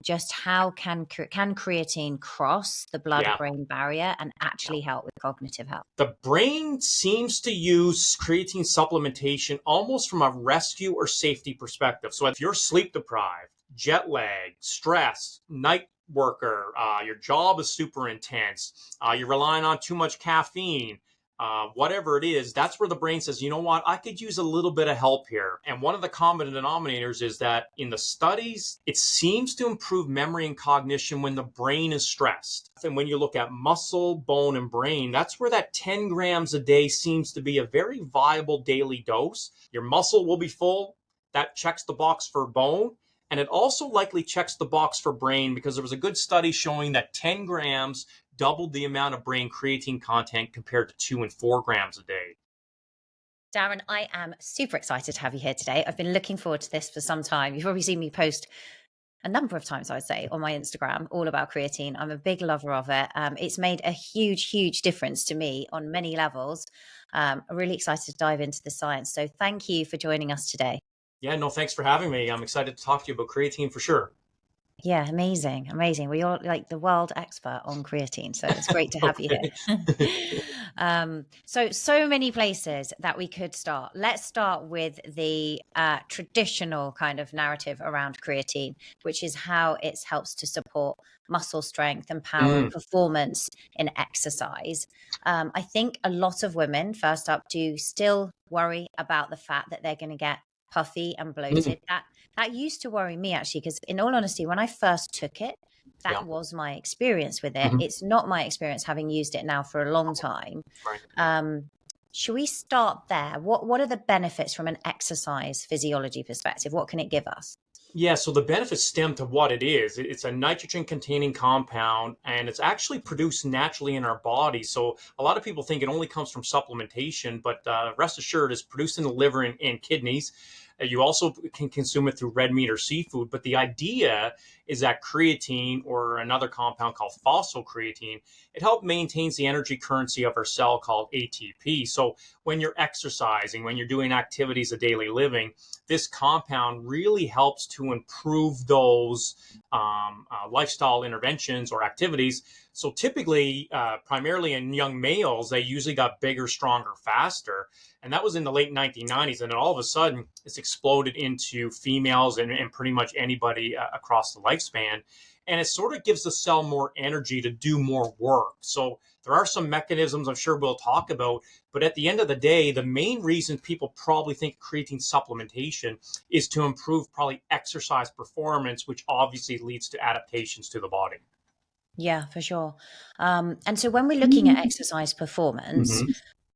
just how can creatine cross the blood-brain barrier and actually help with cognitive health? The brain seems to use creatine supplementation almost from a rescue or safety perspective. So if you're sleep deprived, jet lag, stress, night worker, your job is super intense, you're relying on too much caffeine, whatever it is, that's where the brain says, you know what, I could use a little bit of help here. And one of the common denominators is that in the studies, it seems to improve memory and cognition when the brain is stressed. And when you look at muscle, bone, and brain, that's where that 10 grams a day seems to be a very viable daily dose. Your muscle will be full. That checks the box for bone. And it also likely checks the box for brain, because there was a good study showing that 10 grams doubled the amount of brain creatine content compared to 2 and 4 grams a day. Darren, I am super excited to have you here today. I've been looking forward to this for some time. You've probably seen me post a number of times, I would say, on my Instagram, all about creatine. I'm a big lover of it. It's made a huge, huge difference to me on many levels. I'm really excited to dive into the science. So thank you for joining us today. Yeah, no, thanks for having me. I'm excited to talk to you about creatine for sure. Yeah, amazing. Amazing. Well, you're like the world expert on creatine, so it's great to have you here. So many places that we could start. Let's start with the traditional kind of narrative around creatine, which is how it helps to support muscle strength and power and performance in exercise. I think a lot of women, first up, do still worry about the fact that they're going to get puffy and bloated. That used to worry me, actually, because in all honesty, when I first took it, that was my experience with it. It's not my experience having used it now for a long time. Should we start there? What are the benefits from an exercise physiology perspective? What can it give us? Yeah, so the benefits stem to what it is. It's a nitrogen-containing compound, and it's actually produced naturally in our body. So a lot of people think it only comes from supplementation, but rest assured, it's produced in the liver and kidneys. You also can consume it through red meat or seafood. But the idea is that creatine, or another compound called phosphocreatine, it helps maintains the energy currency of our cell called ATP. So when you're exercising, when you're doing activities of daily living, this compound really helps to improve those lifestyle interventions or activities. So typically, primarily in young males, they usually got bigger, stronger, faster. And that was in the late 1990s. And then all of a sudden, it's exploded into females and pretty much anybody across the lifespan. And it sort of gives the cell more energy to do more work. So there are some mechanisms I'm sure we'll talk about. But at the end of the day, the main reason people probably think creatine supplementation is to improve probably exercise performance, which obviously leads to adaptations to the body. Yeah, for sure. And so when we're looking at exercise performance,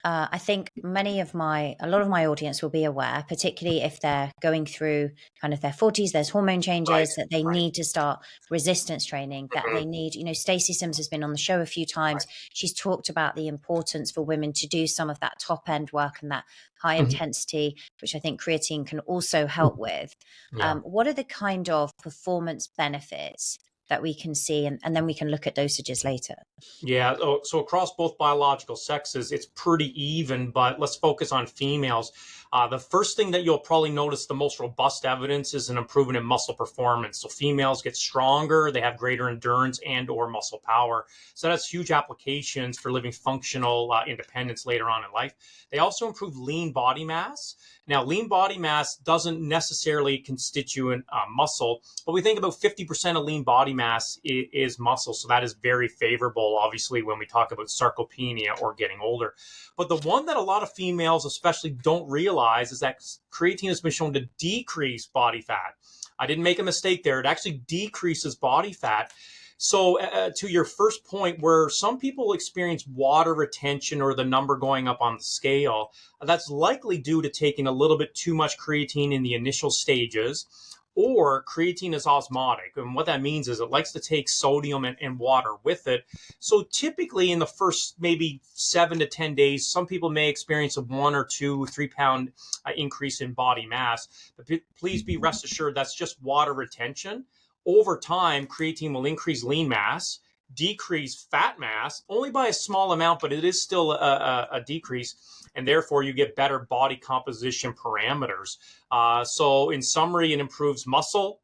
I think a lot of my audience will be aware, particularly if they're going through kind of their 40s, there's hormone changes, that they need to start resistance training, that they need, Stacey Sims has been on the show a few times. She's talked about the importance for women to do some of that top end work and that high intensity, which I think creatine can also help with. What are the kind of performance benefits that we can see, and then we can look at dosages later? Yeah, so across both biological sexes, it's pretty even, but let's focus on females. The first thing that you'll probably notice, the most robust evidence, is an improvement in muscle performance. So females get stronger, they have greater endurance and or muscle power. So that's huge applications for living functional independence later on in life. They also improve lean body mass. Now, lean body mass doesn't necessarily constitute muscle, but we think about 50% of lean body mass is muscle. So that is very favorable, obviously, when we talk about sarcopenia or getting older. But the one that a lot of females especially don't realize is that creatine has been shown to decrease body fat. I didn't make a mistake there. It actually decreases body fat. So to your first point, where some people experience water retention or the number going up on the scale, that's likely due to taking a little bit too much creatine in the initial stages, or creatine is osmotic. And what that means is it likes to take sodium and water with it. So typically in the first maybe 7 to 10 days, some people may experience a 1 or 2, 3 pound increase in body mass. But please be rest assured that's just water retention. Over time, creatine will increase lean mass, decrease fat mass, only by a small amount, but it is still a decrease. And therefore, you get better body composition parameters. So in summary, it improves muscle,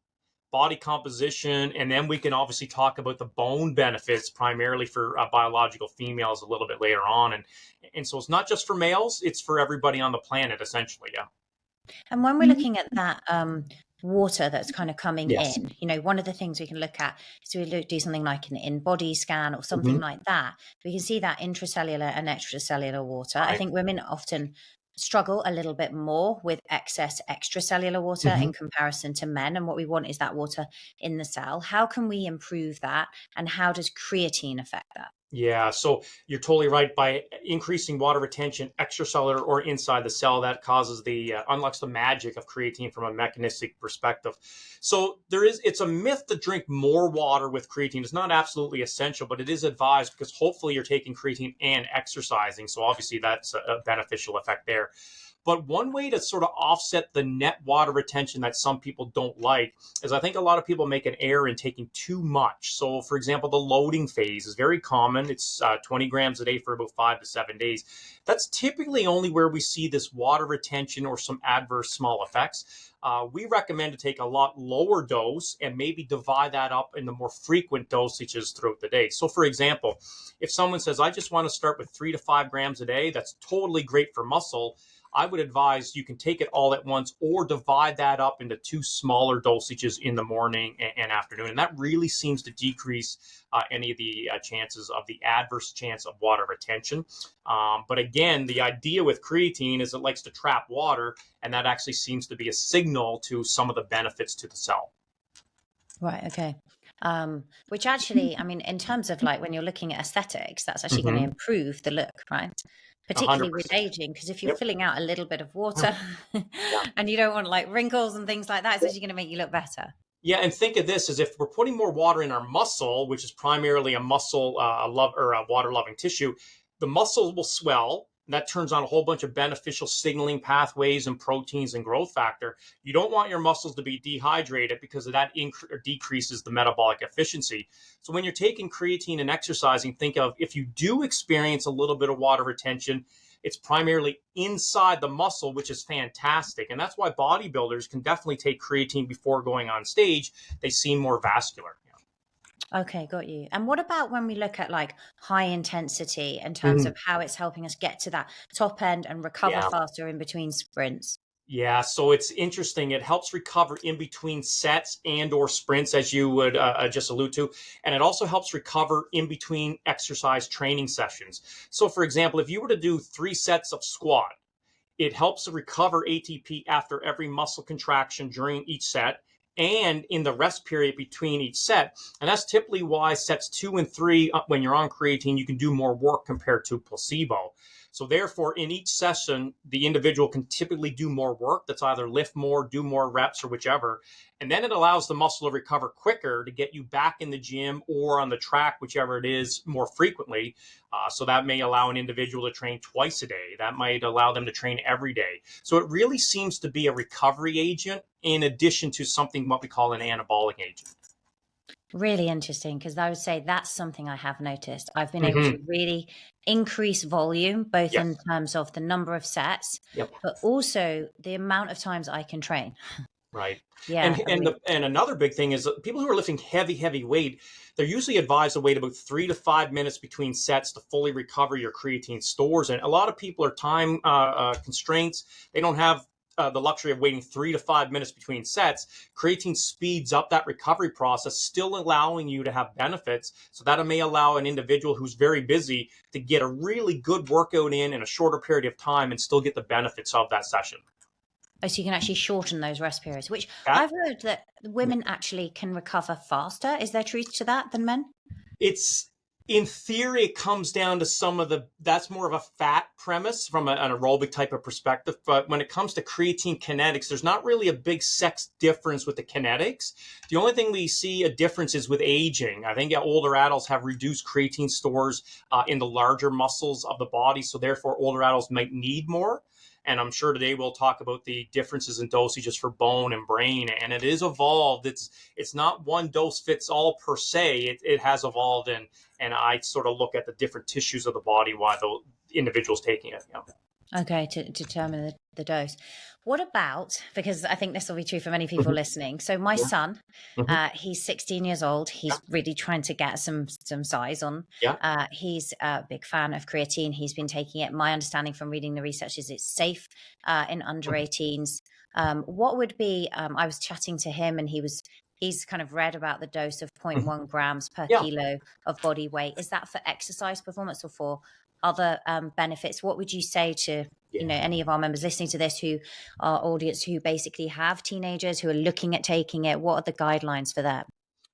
body composition, and then we can obviously talk about the bone benefits primarily for biological females a little bit later on. And so it's not just for males, it's for everybody on the planet, essentially. Yeah. And when we're looking at that water that's kind of coming Yes. in, one of the things we can look at is we do something like an in-body scan or something Mhm. like that. We can see that intracellular and extracellular water. I Right. think women often struggle a little bit more with excess extracellular water Mhm. in comparison to men. And what we want is that water in the cell. How can we improve that? And how does creatine affect that? Yeah, so you're totally right. By increasing water retention extracellular or inside the cell, that causes unlocks the magic of creatine from a mechanistic perspective. So it's a myth to drink more water with creatine. It's not absolutely essential, but it is advised because hopefully you're taking creatine and exercising. So obviously that's a beneficial effect there. But one way to sort of offset the net water retention that some people don't like is I think a lot of people make an error in taking too much. So, for example, the loading phase is very common. It's 20 grams a day for about 5 to 7 days. That's typically only where we see this water retention or some adverse small effects. We recommend to take a lot lower dose and maybe divide that up into more frequent dosages throughout the day. So, for example, if someone says, I just want to start with 3 to 5 grams a day, that's totally great for muscle. I would advise you can take it all at once or divide that up into two smaller dosages in the morning and afternoon. And that really seems to decrease any of the chances of the adverse chance of water retention. But again, the idea with creatine is it likes to trap water, and that actually seems to be a signal to some of the benefits to the cell. Right. Okay. Which actually, I mean, in terms of like when you're looking at aesthetics, that's actually going to Mm-hmm. improve the look, right? Particularly with 100%. aging, because if you're Yep. filling out a little bit of Yeah. water and you don't want like wrinkles and things like that, it's actually going to make you look better. Yeah, and think of this as if we're putting more water in our muscle, which is primarily a muscle a water-loving tissue. The muscle will swell. And that turns on a whole bunch of beneficial signaling pathways and proteins and growth factor. You don't want your muscles to be dehydrated because of that decreases the metabolic efficiency. So when you're taking creatine and exercising, think of if you do experience a little bit of water retention, it's primarily inside the muscle, which is fantastic. And that's why bodybuilders can definitely take creatine before going on stage. They seem more vascular. Okay, got you. And what about when we look at like high intensity in terms Mhm. of how it's helping us get to that top end and recover Yeah. faster in between sprints? Yeah, so it's interesting. It helps recover in between sets and or sprints, as you would just allude to, and it also helps recover in between exercise training sessions. So, for example, if you were to do 3 sets of squat, it helps to recover ATP after every muscle contraction during each set and in the rest period between each set. And that's typically why sets 2 and 3, when you're on creatine, you can do more work compared to placebo. So therefore, in each session, the individual can typically do more work. That's either lift more, do more reps, or whichever. And then it allows the muscle to recover quicker to get you back in the gym or on the track, whichever it is, more frequently. So that may allow an individual to train twice a day. That might allow them to train every day. So it really seems to be a recovery agent in addition to something what we call an anabolic agent. Really interesting, because I would say that's something I have noticed. I've been able Mm-hmm. to really increase volume, both Yes. in terms of the number of sets, Yep. but also the amount of times I can train. Right. Yeah, I really. And another big thing is that people who are lifting heavy weight, they're usually advised to wait about 3 to 5 minutes between sets to fully recover your creatine stores. And a lot of people are time constraints. They don't have the luxury of waiting 3 to 5 minutes between sets. Creatine speeds up that recovery process, still allowing you to have benefits. So that may allow an individual who's very busy to get a really good workout in a shorter period of time and still get the benefits of that session. Oh, so you can actually shorten those rest periods, which That I've heard that women actually can recover faster. Is there truth to that than men? it's in theory it comes down to that's more of a fat premise from an aerobic type of perspective, but when it comes to creatine kinetics, there's not really a big sex difference with the kinetics. The only thing we see a difference is with aging. I think older adults have reduced creatine stores in the larger muscles of the body, so therefore older adults might need more. And I'm sure today we'll talk about the differences in dosages for bone and brain. And it is evolved. It's not one dose fits all per se. It has evolved, and I sort of look at the different tissues of the body while the individual's taking it. Okay, to determine the dose. What about, because I think this will be true for many people Mhm. listening. So my Yeah. son, Mhm. he's 16 years old. Yeah. He's really trying to get some size on. Yeah. He's a big fan of creatine. He's been taking it. My understanding from reading the research is it's safe in under Mhm. 18s. What would be, I was chatting to him and he's kind of read about the dose of zero point Mhm. 0.1 grams per Yeah. kilo of body weight. Is that for exercise performance or for other benefits? What would you say to Yeah. any of our members listening to this, who our audience, who basically have teenagers who are looking at taking it? What are the guidelines for that?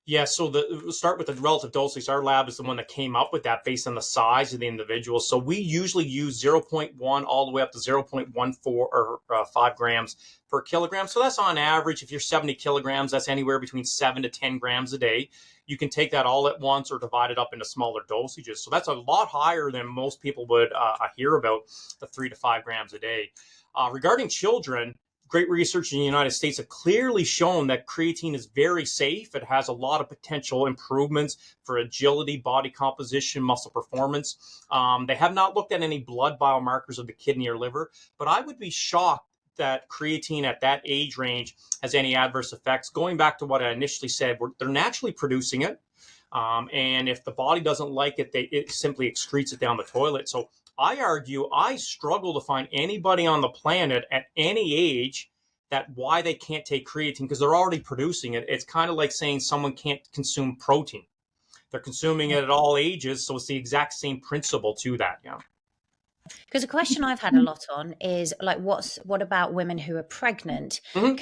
Yeah, so we'll start with the relative dosage. Our lab is the one that came up with that based on the size of the individual. So we usually use zero point 0.1 all the way up to 0.14 or 5 grams per kilogram. So that's on average. If you're 70 kilograms, that's anywhere between 7 to 10 grams a day. You can take that all at once or divide it up into smaller dosages. So that's a lot higher than most people would hear about, the 3 to 5 grams a day. Regarding children, great research in the United States have clearly shown that creatine is very safe. It has a lot of potential improvements for agility, body composition, muscle performance. They have not looked at any blood biomarkers of the kidney or liver, but I would be shocked that creatine at that age range has any adverse effects. Going back to what I initially said, they're naturally producing it. And if the body doesn't like it, it simply excretes it down the toilet. So I argue I struggle to find anybody on the planet at any age that why they can't take creatine because they're already producing it. It's kind of like saying someone can't consume protein. They're consuming it at all ages, so it's the exact same principle to that. Yeah. Because a question I've had a lot on is like, what about women who are pregnant? Mhm.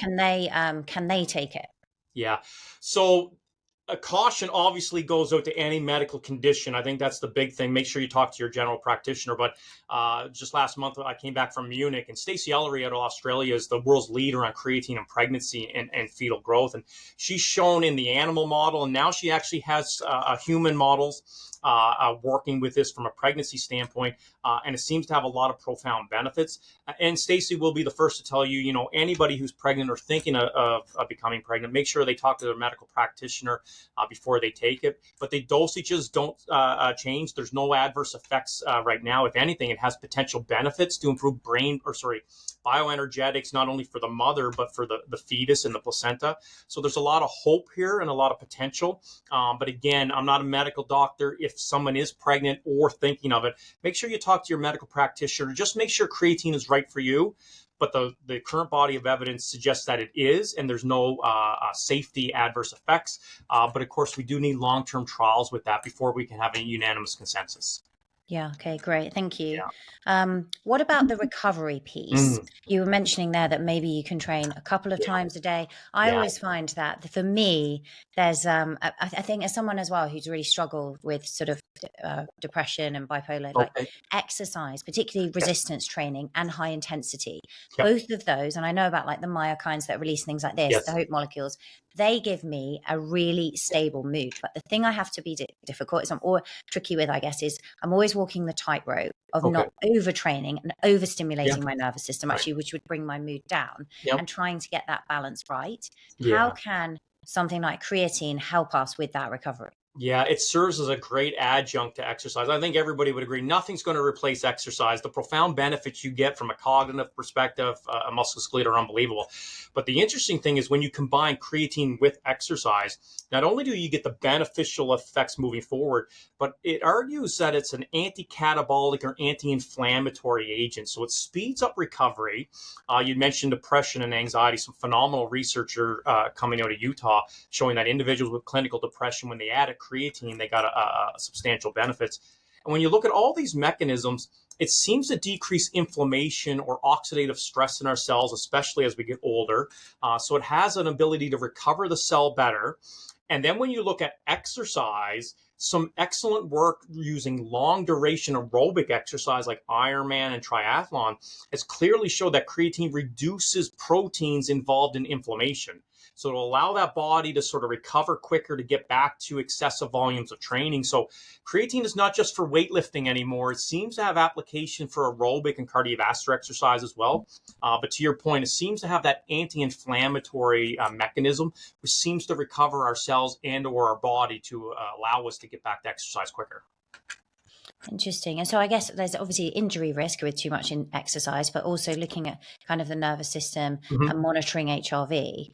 Can they take it? Yeah. So a caution obviously goes out to any medical condition. I think that's the big thing. Make sure you talk to your general practitioner. But just last month, I came back from Munich, and Stacey Ellery out of Australia is the world's leader on creatine and pregnancy and fetal growth. And she's shown in the animal model, and now she actually has human models working with this from a pregnancy standpoint, and it seems to have a lot of profound benefits. And Stacey will be the first to tell you, anybody who's pregnant or thinking of becoming pregnant, make sure they talk to their medical practitioner before they take it. But the dosages don't change. There's no adverse effects right now. If anything, it has potential benefits to improve bioenergetics, not only for the mother, but for the fetus and the placenta. So there's a lot of hope here and a lot of potential. But again, I'm not a medical doctor. If someone is pregnant or thinking of it, make sure you talk to your medical practitioner. Just make sure creatine is right for you. But the current body of evidence suggests that it is, and there's no safety adverse effects. But of course, we do need long-term trials with that before we can have a unanimous consensus. Yeah. Okay, great. Thank you. Yeah. What about the recovery piece? Mm. You were mentioning there that maybe you can train a couple of Yeah. times a day. I Yeah. always find that for me, there's, I think as someone as well who's really struggled with sort of depression and bipolar, like Okay. exercise, particularly Yeah. resistance training and high intensity, Yep. both of those, and I know about like the myokines that release things like this, the Yes. hope molecules, they give me a really stable mood. But the thing I have to be difficult is tricky with, I guess, is I'm always walking the tightrope of Okay. not overtraining and Yeah. overstimulating my nervous system, Right. actually, which would bring my mood down, Yep. and trying to get that balance right. How Yeah. can something like creatine help us with that recovery? Yeah, it serves as a great adjunct to exercise. I think everybody would agree. Nothing's going to replace exercise. The profound benefits you get from a cognitive perspective, a musculoskeletal, are unbelievable. But the interesting thing is when you combine creatine with exercise, not only do you get the beneficial effects moving forward, but it argues that it's an anti-catabolic or anti-inflammatory agent. So it speeds up recovery. You mentioned depression and anxiety. Some phenomenal researcher coming out of Utah showing that individuals with clinical depression, when they added creatine, they got a substantial benefits. And when you look at all these mechanisms, it seems to decrease inflammation or oxidative stress in our cells, especially as we get older. So it has an ability to recover the cell better. And then when you look at exercise, some excellent work using long duration aerobic exercise like Ironman and triathlon has clearly showed that creatine reduces proteins involved in inflammation. So it'll allow that body to sort of recover quicker to get back to excessive volumes of training. So creatine is not just for weightlifting anymore. It seems to have application for aerobic and cardiovascular exercise as well. But to your point, it seems to have that anti-inflammatory mechanism, which seems to recover our cells and or our body to allow us to get back to exercise quicker. Interesting. And so I guess there's obviously injury risk with too much in exercise, but also looking at kind of the nervous system Mhm. and monitoring HRV.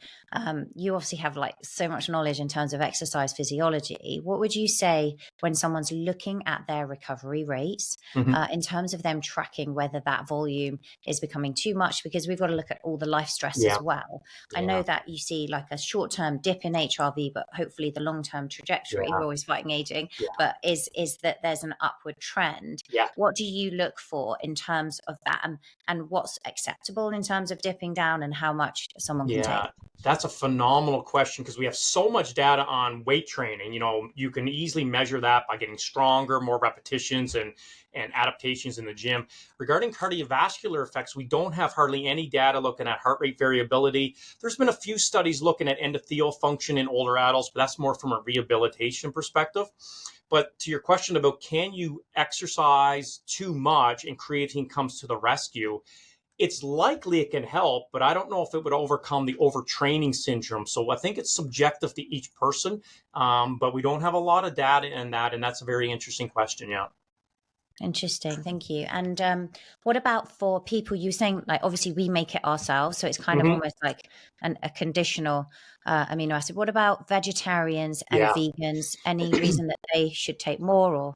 You obviously have like so much knowledge in terms of exercise physiology. What would you say when someone's looking at their recovery rates Mhm. in terms of them tracking whether that volume is becoming too much? Because we've got to look at all the life stress Yeah. as well. I Yeah. know that you see like a short-term dip in HRV, but hopefully the long-term trajectory, Yeah. we're always fighting aging, Yeah. but is that there's an upward trend. Yeah. What do you look for in terms of that, and what's acceptable in terms of dipping down and how much someone can take? Yeah, that's a phenomenal question because we have so much data on weight training. You can easily measure that by getting stronger, more repetitions, and adaptations in the gym. Regarding cardiovascular effects, we don't have hardly any data looking at heart rate variability. There's been a few studies looking at endothelial function in older adults, but that's more from a rehabilitation perspective. But to your question about can you exercise too much and creatine comes to the rescue, it's likely it can help, but I don't know if it would overcome the overtraining syndrome. So I think it's subjective to each person, but we don't have a lot of data in that, and that's a very interesting question. Yeah. Interesting, thank you. And what about for people, you saying like obviously we make it ourselves, so it's kind of Hmm. almost like a conditional amino acid. What about vegetarians and Yeah. vegans? Any reason that they should take more, or?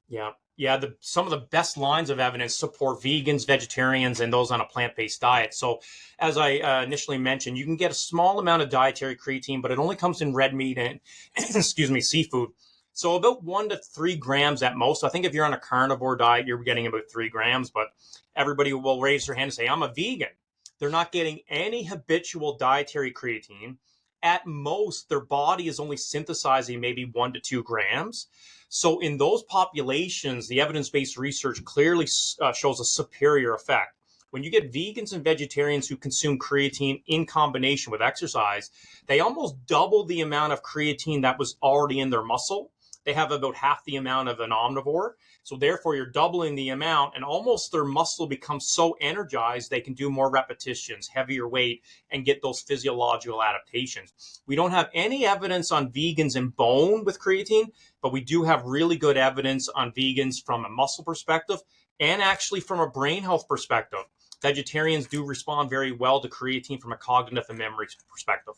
Yeah. Yeah. Some of the best lines of evidence support vegans, vegetarians, and those on a plant-based diet. So, as I initially mentioned, you can get a small amount of dietary creatine, but it only comes in red meat and, excuse me, seafood. So, about 1 to 3 grams at most. I think if you're on a carnivore diet, you're getting about 3 grams, but everybody will raise their hand and say, I'm a vegan. They're not getting any habitual dietary creatine. At most, their body is only synthesizing maybe 1 to 2 grams. So in those populations, the evidence-based research clearly shows a superior effect. When you get vegans and vegetarians who consume creatine in combination with exercise, they almost double the amount of creatine that was already in their muscle. They have about half the amount of an omnivore. So therefore, you're doubling the amount, and almost their muscle becomes so energized they can do more repetitions, heavier weight, and get those physiological adaptations. We don't have any evidence on vegans and bone with creatine, but we do have really good evidence on vegans from a muscle perspective and actually from a brain health perspective. Vegetarians do respond very well to creatine from a cognitive and memory perspective.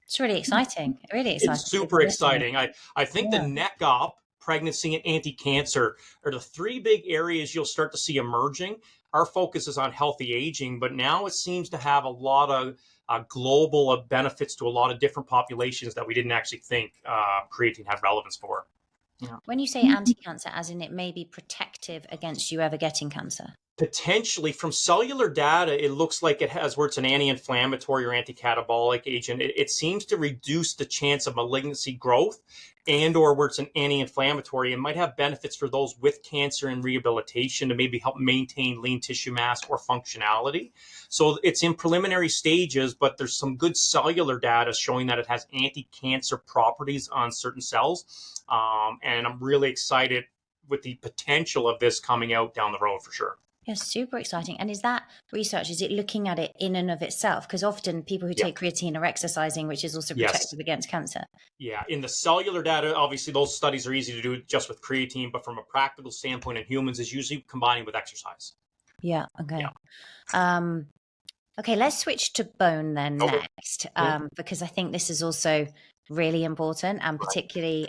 It's really exciting, really exciting It's for people super listening. exciting. I think the Yeah. neck up, pregnancy, and anti-cancer are the three big areas you'll start to see emerging. Our focus is on healthy aging, but now it seems to have a lot of global benefits to a lot of different populations that we didn't actually think creatine had relevance for. Yeah. When you say anti-cancer, as in it may be protective against you ever getting cancer? Potentially from cellular data, it looks like it has where it's an anti-inflammatory or anti-catabolic agent. It seems to reduce the chance of malignancy growth and or where it's an anti-inflammatory. It might have benefits for those with cancer and rehabilitation to maybe help maintain lean tissue mass or functionality. So it's in preliminary stages, but there's some good cellular data showing that it has anti-cancer properties on certain cells. And I'm really excited with the potential of this coming out down the road for sure. Yeah, super exciting. And is that research, is it looking at it in and of itself? Because often people who Yeah. take creatine are exercising, which is also Yes. protective against cancer. Yeah. In the cellular data, obviously those studies are easy to do just with creatine, but from a practical standpoint in humans is usually combining with exercise. Yeah. Yeah. Okay. Um, okay, let's switch to bone then Okay. next, because I think this is also really important, and particularly,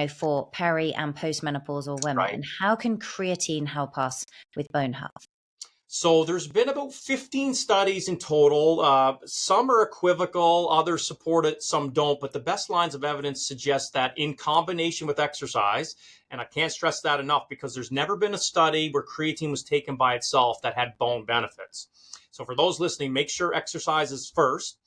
for peri and postmenopausal Right. women. How can creatine help us with bone health? So there's been about 15 studies in total. Some are equivocal, others support it, some don't. But the best lines of evidence suggest that in combination with exercise, and I can't stress that enough because there's never been a study where creatine was taken by itself that had bone benefits. So for those listening, make sure exercise is first.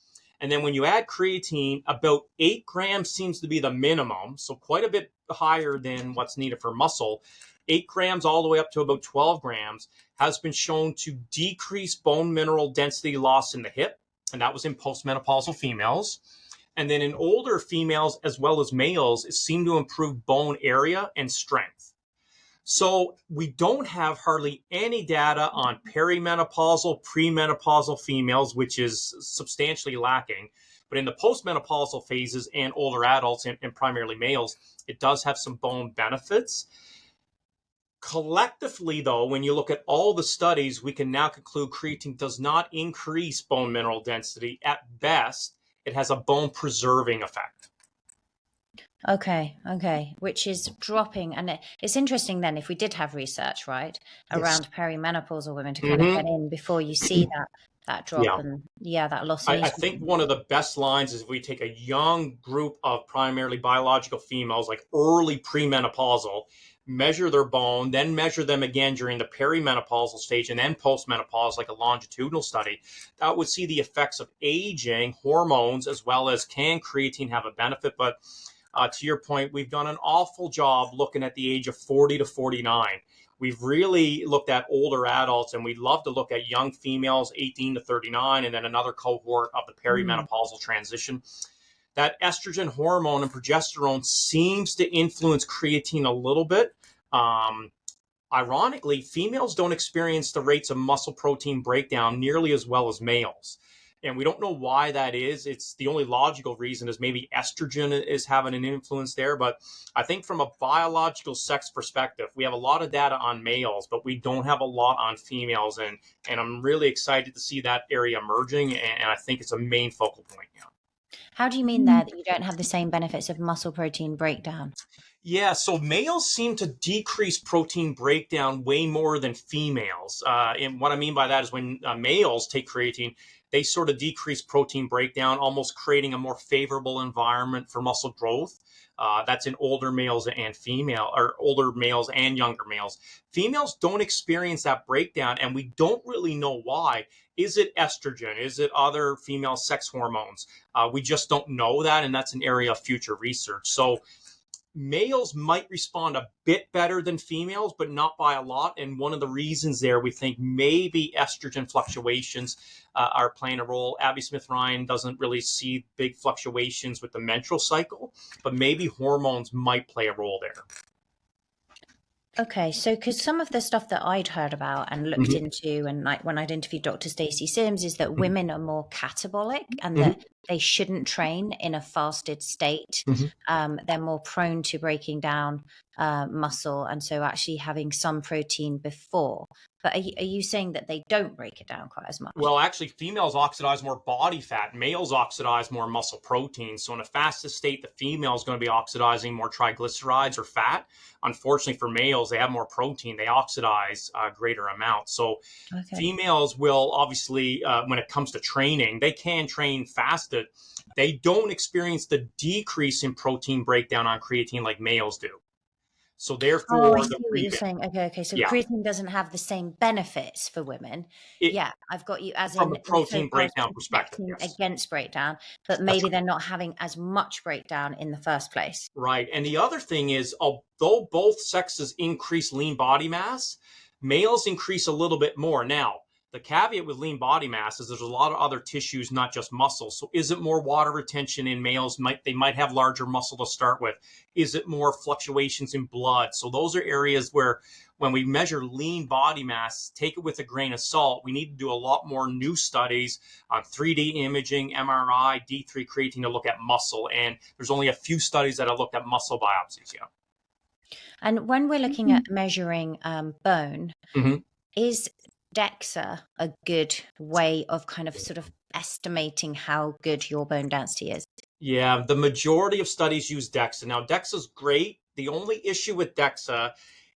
And then when you add creatine, about 8 grams seems to be the minimum. So quite a bit higher than what's needed for muscle. 8 grams all the way up to about 12 grams has been shown to decrease bone mineral density loss in the hip, and that was in postmenopausal females. And then in older females as well as males, it seemed to improve bone area and strength. So we don't have hardly any data on perimenopausal, premenopausal females, which is substantially lacking. But in the postmenopausal phases and older adults, and primarily males, it does have some bone benefits. Collectively, though, when you look at all the studies, we can now conclude creatine does not increase bone mineral density. At best, it has a bone preserving effect. Okay, okay, which is dropping. And it's interesting then if we did have research, right, Yes. around perimenopausal women to kind of get Mm-hmm. in before you see that drop Yeah. and that loss in I think estrogen. one of the best lines is if we take a young group of primarily biological females, like early premenopausal, measure their bone, then measure them again during the perimenopausal stage and then postmenopause, like a longitudinal study, that would see the effects of aging, hormones, as well as can creatine have a benefit. But to your point, we've done an awful job looking at the age of 40 to 49. We've really looked at older adults, and we'd love to look at young females, 18 to 39, and then another cohort of the Mm. perimenopausal transition. That estrogen hormone and progesterone seems to influence creatine a little bit. Um, Ironically, females don't experience the rates of muscle protein breakdown nearly as well as males. And we don't know why that is. It's the only logical reason is maybe estrogen is having an influence there. But I think from a biological sex perspective, we have a lot of data on males, but we don't have a lot on females. And I'm really excited to see that area emerging. And I think it's a main focal point. Yeah. How do you mean there that you don't have the same benefits of muscle protein breakdown? Yeah, so males seem to decrease protein breakdown way more than females. And what I mean by that is when males take creatine, they sort of decrease protein breakdown, almost creating a more favorable environment for muscle growth. That's in older males and female, or older males and younger males. Females don't experience that breakdown, and we don't really know why. Is it estrogen? Is it other female sex hormones? We just don't know that, and that's an area of future research. So males might respond a bit better than females, but not by a lot. And one of the reasons there, we think maybe estrogen fluctuations are playing a role. Abby Smith-Ryan doesn't really see big fluctuations with the menstrual cycle, but maybe hormones might play a role there. Okay, so because some of the stuff that I'd heard about and looked into, and like when I'd interviewed Dr. Stacey Sims, is that women are more catabolic and that they shouldn't train in a fasted state. They're more prone to breaking down muscle, and so actually having some protein before. But are you saying that they don't break it down quite as much? Well, actually, females oxidize more body fat. Males oxidize more muscle protein. So in a fasted state, the female is going to be oxidizing more triglycerides or fat. Unfortunately for males, they have more protein. They oxidize greater amounts. So females will obviously, when it comes to training, they can train fasted. They don't experience the decrease in protein breakdown on creatine like males do. So therefore, I see what you're saying. Okay. So creatine doesn't have the same benefits for women. I've got you as from in a protein insofar as breakdown perspective. protecting against breakdown, but maybe they're not having as much breakdown in the first place. Right. And the other thing is, although both sexes increase lean body mass, males increase a little bit more. Now, the caveat with lean body mass is there's a lot of other tissues, not just muscle. So is it more water retention in males? They might have larger muscle to start with. Is it more fluctuations in blood? So those are areas where when we measure lean body mass, take it with a grain of salt. We need to do a lot more new studies on 3D imaging, MRI, D3 creatine to look at muscle. And there's only a few studies that have looked at muscle biopsies. Yeah. And when we're looking at measuring bone, is DEXA a good way of kind of sort of estimating how good your bone density is? Yeah, the majority of studies use DEXA. Now, DEXA is great. The only issue with DEXA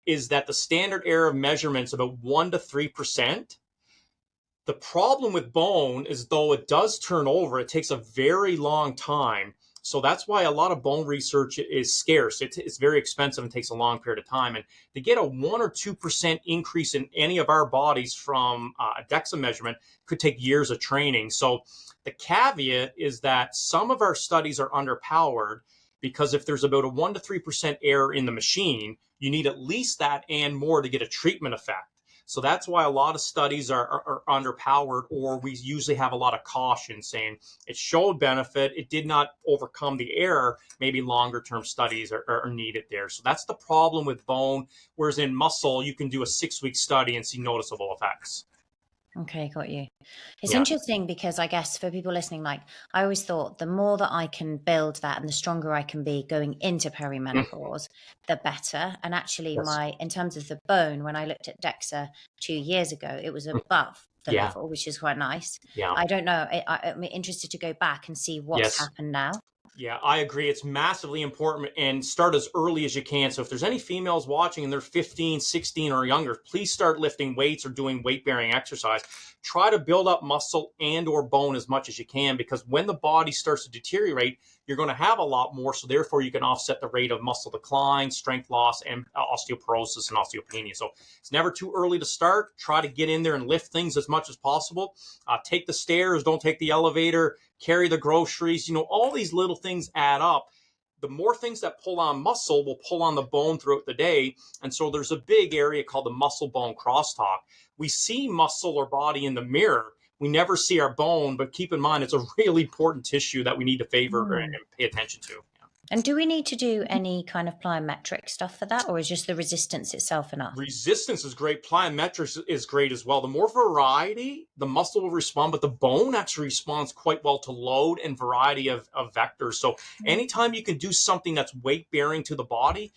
is that the standard error of measurement is about 1 to 3%. The problem with bone is, though it does turn over, it takes a very long time. So that's why a lot of bone research is scarce. It's very expensive and takes a long period of time. And to get a 1 or 2% increase in any of our bodies from a DEXA measurement could take years of training. So the caveat is that some of our studies are underpowered because if there's about a 1 to 3% error in the machine, you need at least that and more to get a treatment effect. So that's why a lot of studies are underpowered, or we usually have a lot of caution saying it showed benefit, it did not overcome the error. Maybe longer term studies are needed there. So that's the problem with bone. Whereas in muscle, you can do a 6-week study and see noticeable effects. Okay, got you. It's Yeah. interesting because I guess for people listening, like I always thought the more that I can build that and the stronger I can be going into Mm, perimenopause, the better. And actually yes. in terms of the bone, when I looked at DEXA 2 years ago, it was Mm, above the yeah. level, which is quite nice. Yeah. I don't know. I'm interested to go back and see what's Yes. happened now. Yeah, I agree. It's massively important, and start as early as you can. So if there's any females watching and they're 15, 16 or younger, please start lifting weights or doing weight bearing exercise. Try to build up muscle and or bone as much as you can, because when the body starts to deteriorate, you're going to have a lot more. So therefore you can offset the rate of muscle decline, strength loss, and osteoporosis and osteopenia. So it's never too early to start. Try to get in there and lift things as much as possible. Take the stairs, don't take the elevator, carry the groceries. All these little things add up. The more things that pull on muscle will pull on the bone throughout the day. And so there's a big area called the muscle bone crosstalk. We see muscle or body in the mirror. We never see our bone, but keep in mind, it's a really important tissue that we need to favor and Hmm. pay attention to. Yeah. And do we need to do any kind of plyometric stuff for that, or is just the resistance itself enough? Resistance is great. Plyometrics is great as well. The more variety, the muscle will respond, but the bone actually responds quite well to load and variety of vectors. So anytime you can do something that's weight bearing to the body,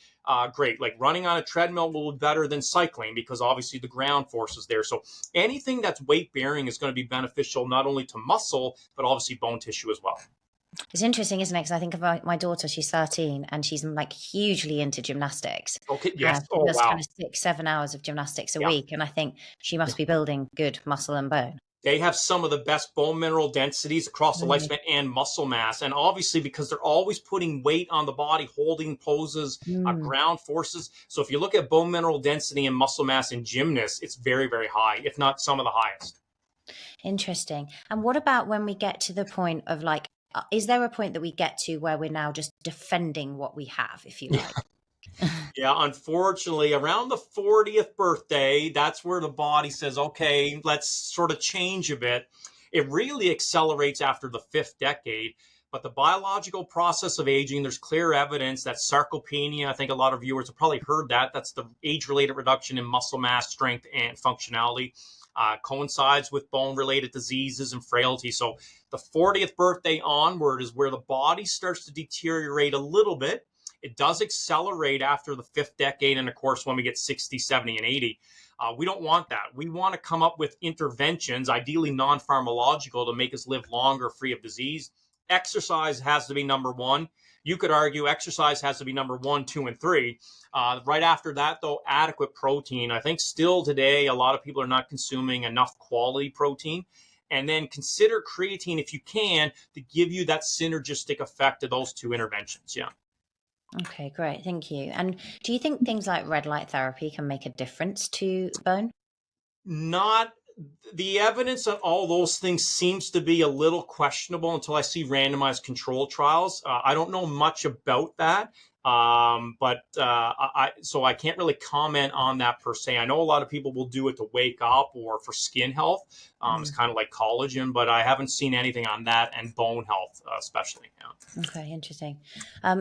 great. Like running on a treadmill will be better than cycling, because obviously the ground force is there. So anything that's weight bearing is going to be beneficial not only to muscle, but obviously bone tissue as well. It's interesting, isn't it? Because I think of my daughter, she's 13 and she's like hugely into gymnastics. Okay. Yes. She Oh, does kind wow. of 6, 7 hours of gymnastics a Yeah. week. And I think she must be building good muscle and bone. They have some of the best bone mineral densities across the Really? lifespan and muscle mass. And obviously, because they're always putting weight on the body, holding poses, Mm, ground forces. So if you look at bone mineral density and muscle mass in gymnasts, it's very, very high, if not some of the highest. interesting. And what about when we get to the point of like, is there a point that we get to where we're now just defending what we have, if you like? Yeah, unfortunately, around the 40th birthday, that's where the body says, okay, let's sort of change a bit. It really accelerates after the fifth decade. But the biological process of aging, there's clear evidence that sarcopenia, I think a lot of viewers have probably heard that. That's the age related reduction in muscle mass, strength, and functionality. Coincides with bone related diseases and frailty. So the 40th birthday onward is where the body starts to deteriorate a little bit. It does accelerate after the fifth decade. And of course, when we get 60, 70, and 80, we don't want that. We want to come up with interventions, ideally non pharmacological, to make us live longer, free of disease. Exercise has to be number one. You could argue exercise has to be number one, two, and three. Right after that, though, adequate protein. I think still today, a lot of people are not consuming enough quality protein. And then consider creatine, if you can, to give you that synergistic effect of those two interventions. Yeah. Okay, great. Thank you. And do you think things like red light therapy can make a difference to bone? Not The evidence on all those things seems to be a little questionable until I see randomized control trials. I don't know much about that, but so I can't really comment on that per se. I know a lot of people will do it to wake up or for skin health. It's Mm, kind of like collagen, but I haven't seen anything on that and bone health, especially. okay, interesting.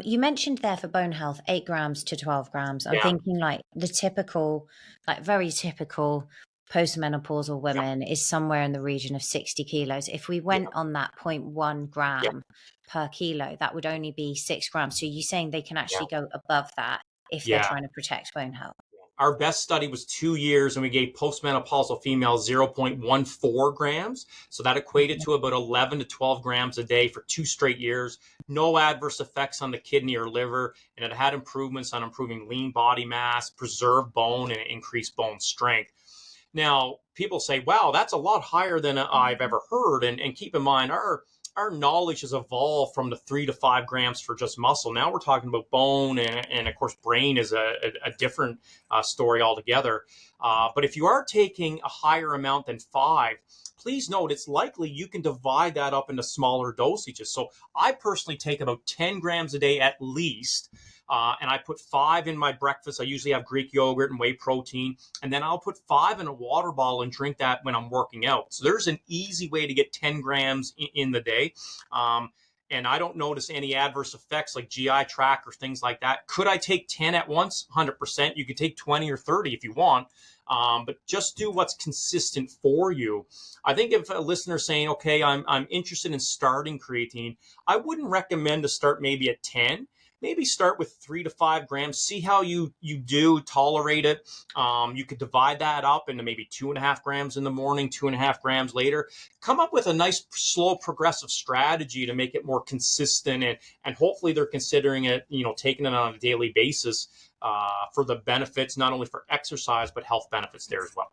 You mentioned there for bone health, 8 grams to 12 grams. I'm Yeah, thinking like the typical, like very typical postmenopausal yeah, women is somewhere in the region of 60 kilos. If we yeah, went on that zero point 0.1 yeah, gram per kilo, that would only be 6 grams. So you're saying they can yeah, actually go above that if they're yeah. trying to protect bone health? Our best study was 2 years, and we gave postmenopausal females 0.14 grams. So that equated to about 11 to 12 grams a day for 2 straight years. No adverse effects on the kidney or liver. And it had improvements on improving lean body mass, preserved bone, and increased bone strength. Now, people say, wow, that's a lot higher than I've ever heard. And keep in mind, our knowledge has evolved from the 3 to 5 grams for just muscle. Now we're talking about bone, and of course, brain is a different story altogether. But if you are taking a higher amount than five, please note it's likely you can divide that up into smaller dosages. So I personally take about 10 grams a day at least. And I put five in my breakfast. I usually have Greek yogurt and whey protein. And then I'll put five in a water bottle and drink that when I'm working out. So there's an easy way to get 10 grams in the day. and I don't notice any adverse effects like GI tract or things like that. Could I take 10 at once? 100%. You could take 20 or 30 if you want, but just do what's consistent for you. I think if a listener's saying, okay, I'm interested in starting creatine, I wouldn't recommend to start maybe at 10. Maybe start with 3 to 5 grams, see how you do tolerate it. You could divide that up into maybe 2.5 grams in the morning, 2.5 grams later. Come up with a nice, slow, progressive strategy to make it more consistent, and hopefully they're considering it, taking it on a daily basis for the benefits, not only for exercise, but health benefits there as well.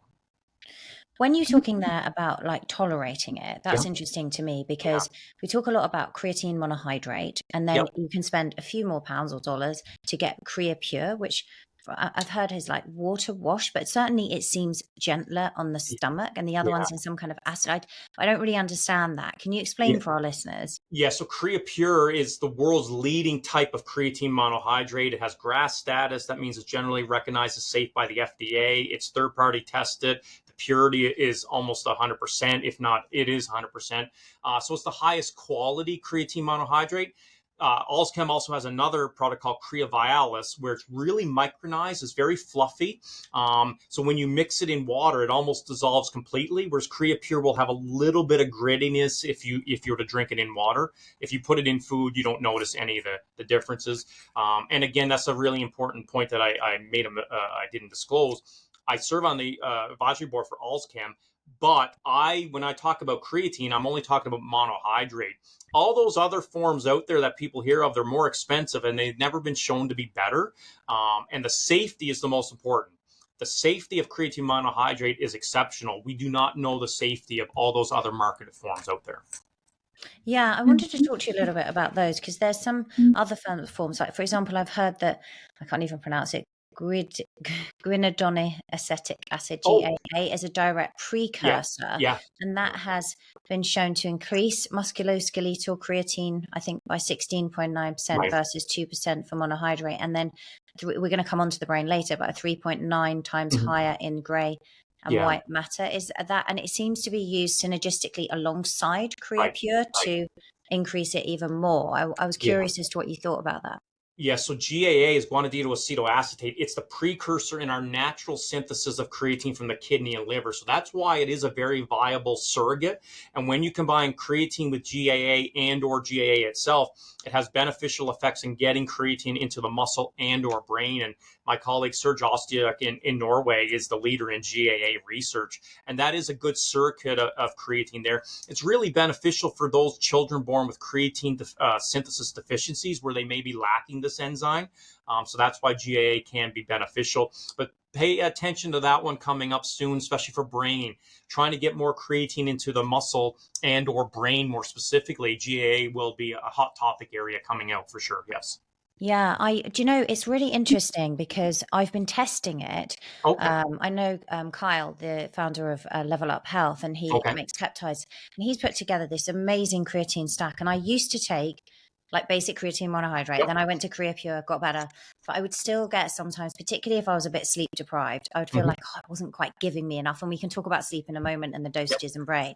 When you're talking there about like tolerating it, that's Yeah. interesting to me, Yeah. because we talk a lot about creatine monohydrate, and then Yep. you can spend a few more pounds or dollars to get CreaPure, which I've heard is like water wash, but certainly it seems gentler on the stomach, and the other Yeah. one's in some kind of acid. I don't really understand that. Can you Yeah. explain for our listeners? Yeah, so CreaPure is the world's leading type of creatine monohydrate. It has GRAS status. That means it's generally recognized as safe by the FDA. It's third-party tested. The purity is almost 100%, if not, it is 100%. So it's the highest quality creatine monohydrate. Allschem also has another product called Creavialis, where it's really micronized. It's very fluffy. So when you mix it in water, it almost dissolves completely. Whereas CreaPure will have a little bit of grittiness if you were to drink it in water. If you put it in food, you don't notice any of the differences. And again, that's a really important point that I made. I didn't disclose. I serve on the advisory board for Allschem. But when I talk about creatine, I'm only talking about monohydrate. All those other forms out there that people hear of, they're more expensive and they've never been shown to be better. And the safety is the most important. The safety of creatine monohydrate is exceptional. We do not know the safety of all those other marketed forms out there. Yeah, I wanted to talk to you a little bit about those, because there's some other forms. Like, for example, I've heard that, I can't even pronounce it, guanidinic acetic acid, Oh, GAA, is a direct yeah, precursor, yeah, and that has been shown to increase musculoskeletal creatine, I think, by 16.9% right, versus 2% for monohydrate. And then we're going to come on to the brain later, but a 3.9 times mhm, higher in gray and yeah, white matter. Is that, and it seems to be used synergistically alongside right, CreaPure right, to increase it even more. I was yeah. curious as to what you thought about that. Yeah, so GAA is guanidinoacetoacetate. It's the precursor in our natural synthesis of creatine from the kidney and liver. So that's why it is a very viable surrogate. And when you combine creatine with GAA and or GAA itself, it has beneficial effects in getting creatine into the muscle and or brain. And my colleague Serge Ostiak in Norway is the leader in GAA research. And that is a good surrogate of creatine there. It's really beneficial for those children born with creatine synthesis deficiencies where they may be lacking this enzyme. So that's why GAA can be beneficial. But pay attention to that one coming up soon, especially for brain. Trying to get more creatine into the muscle and or brain more specifically. GAA will be a hot topic area coming out for sure. Yes. Yeah, it's really interesting because I've been testing it. Okay. I know Kyle, the founder of Level Up Health, and he Okay. makes peptides, and he's put together this amazing creatine stack. And I used to take like basic creatine monohydrate, Yep. then I went to CreaPure, got better, but I would still get sometimes, particularly if I was a bit sleep deprived, I would feel Mhm. like, oh, it wasn't quite giving me enough. And we can talk about sleep in a moment and the Yep. dosages and brain.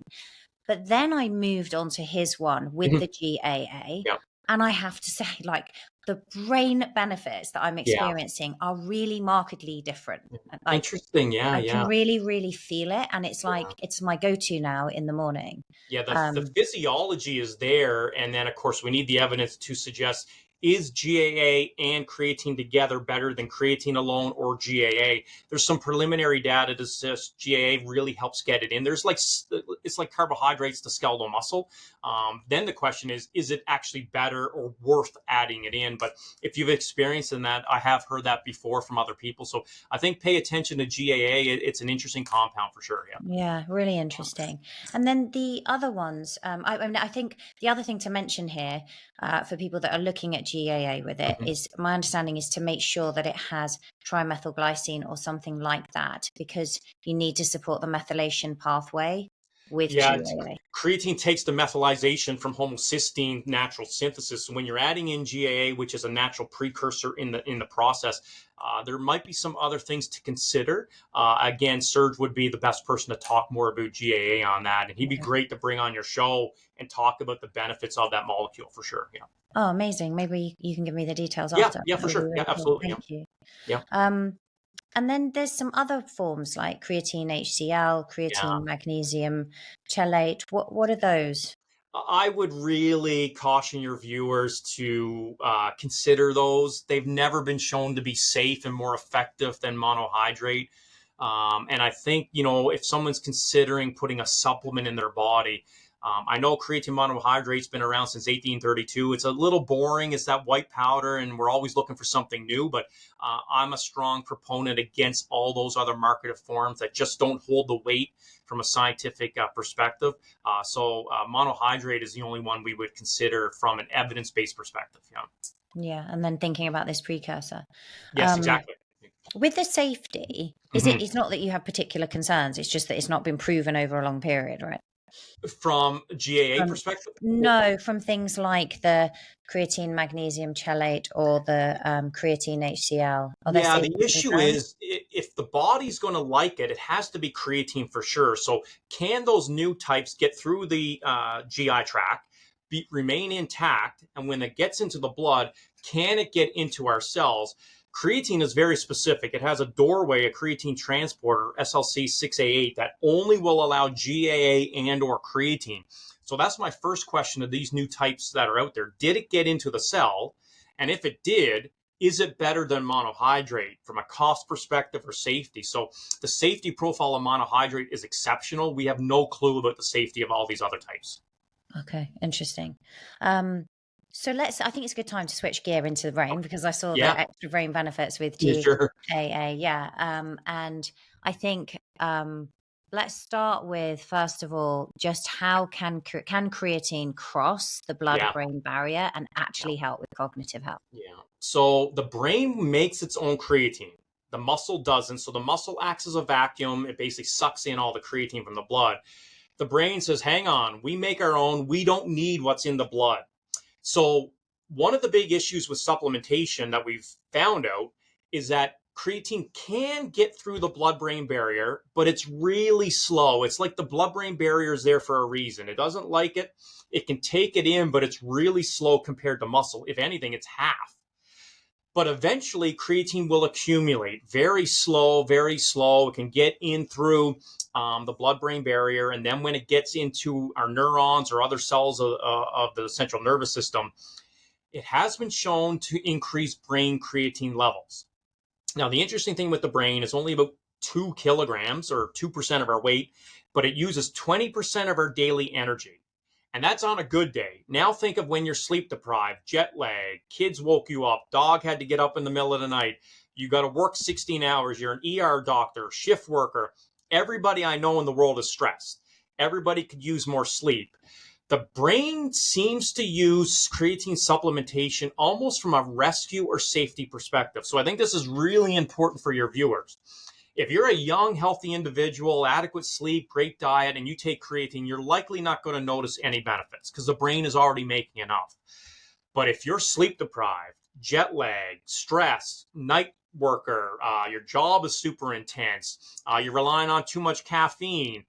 But then I moved on to his one with Mhm. the GAA. Yep. And I have to say, like, the brain benefits that I'm Yeah. experiencing are really markedly different. Like, Interesting. Yeah. I can Yeah. really, really feel it. And it's like, Yeah. it's my go-to now in the morning. Yeah, the Um, physiology is there, and then of course we need the evidence to suggest is GAA and creatine together better than creatine alone or GAA. There's some preliminary data that says GAA really helps get it in. It's like carbohydrates to skeletal muscle. Then the question is it actually better or worth adding it in? But if you've experienced in that, I have heard that before from other people. So I think pay attention to GAA. It's an interesting compound for sure. Yeah. yeah, really interesting. And then the other ones, I mean, I think the other thing to mention here for people that are looking at GAA with it Mhm. is, my understanding is to make sure that it has trimethylglycine or something like that, because you need to support the methylation pathway. with Yeah, GAA? creatine takes the methylation from homocysteine natural synthesis. So when you're adding in GAA, which is a natural precursor in the process, there might be some other things to consider. Again, Serge would be the best person to talk more about GAA on that, and he'd be Okay. great to bring on your show and talk about the benefits of that molecule for sure. Yeah. Oh, amazing. Maybe you can give me the details Yeah, after. yeah, That for would be sure. Yeah, really cool. absolutely. Yeah. Thank you. Yeah. And then there's some other forms like creatine HCl, Yeah. creatine magnesium chelate. What are those? I would really caution your viewers to consider those. They've never been shown to be safe and more effective than monohydrate. And I think, if someone's considering putting a supplement in their body, I know creatine monohydrate's been around since 1832. It's a little boring. It's that white powder, and we're always looking for something new. But I'm a strong proponent against all those other marketed forms that just don't hold the weight from a scientific perspective. So monohydrate is the only one we would consider from an evidence-based perspective. Yeah. Yeah, and then thinking about this precursor. Yes, exactly. With the safety, it's not that you have particular concerns, it's just that it's not been proven over a long period, right? From GAA From perspective, No, from things like the creatine magnesium chelate or the creatine HCl. Are there yeah, the safety issue concerns? is if the body's going to like it, it has to be creatine for sure. So can those new types get through the GI tract, remain intact, and when it gets into the blood, can it get into our cells? Creatine is very specific. It has a doorway, a creatine transporter, SLC6A8, that only will allow GAA and or creatine. So that's my first question of these new types that are out there. Did it get into the cell? And if it did, is it better than monohydrate from a cost perspective or safety? So the safety profile of monohydrate is exceptional. We have no clue about the safety of all these other types. Okay, interesting. So I think it's a good time to switch gear into the brain because I saw the Yeah, extra brain benefits with sure. GAA. Yeah. And I think let's start with, first of all, just how can creatine cross the Yeah, blood-brain barrier and yeah, actually help with cognitive health? yeah. So the brain makes its own creatine. The muscle doesn't. So the muscle acts as a vacuum. It basically sucks in all the creatine from the blood. The brain says, hang on, we make our own. We don't need what's in the blood. So one of the big issues with supplementation that we've found out is that creatine can get through the blood-brain barrier, but it's really slow. It's like the blood-brain barrier is there for a reason. It doesn't like it. It can take it in, but it's really slow compared to muscle. If anything, it's half. But eventually, creatine will accumulate very slow, very slow. It can get in through the blood-brain barrier. And then when it gets into our neurons or other cells of the central nervous system, it has been shown to increase brain creatine levels. Now, the interesting thing with the brain is only about 2 kilograms or 2% of our weight, but it uses 20% of our daily energy. And that's on a good day. Now think of when you're sleep deprived, jet lag, kids woke you up, dog had to get up in the middle of the night, you got to work 16 hours, you're an ER doctor, shift worker. Everybody I know in the world is stressed. Everybody could use more sleep. The brain seems to use creatine supplementation almost from a rescue or safety perspective. So I think this is really important for your viewers. If you're a young, healthy individual, adequate sleep, great diet, and you take creatine, you're likely not going to notice any benefits because the brain is already making enough. But if you're sleep deprived, jet lag, stress, night worker, your job is super intense, you're relying on too much caffeine,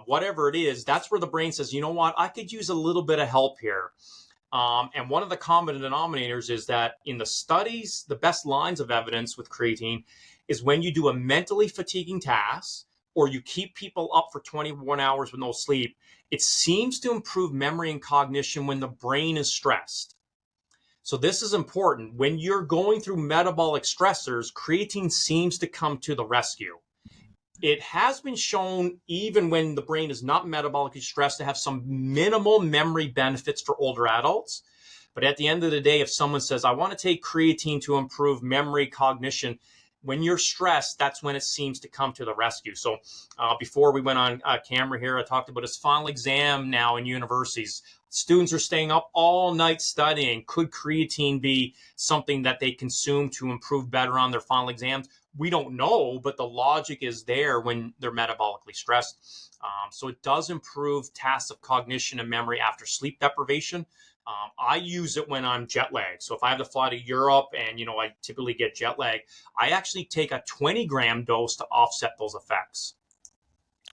whatever it is, that's where the brain says, you know what, I could use a little bit of help here. And one of the common denominators is that in the studies, the best lines of evidence with creatine is when you do a mentally fatiguing task or you keep people up for 21 hours with no sleep, it seems to improve memory and cognition when the brain is stressed. So this is important. When you're going through metabolic stressors, creatine seems to come to the rescue. It has been shown, even when the brain is not metabolically stressed, to have some minimal memory benefits for older adults. But at the end of the day, if someone says, I want to take creatine to improve memory, cognition, when you're stressed, that's when it seems to come to the rescue. So before we went on camera here, I talked about his final exam now in universities. Students are staying up all night studying. Could creatine be something that they consume to improve better on their final exams? we don't know, but the logic is there when they're metabolically stressed. So it does improve tasks of cognition and memory after sleep deprivation. I use it when I'm jet lagged. So if I have to fly to Europe and, I typically get jet lag, I actually take a 20-gram dose to offset those effects.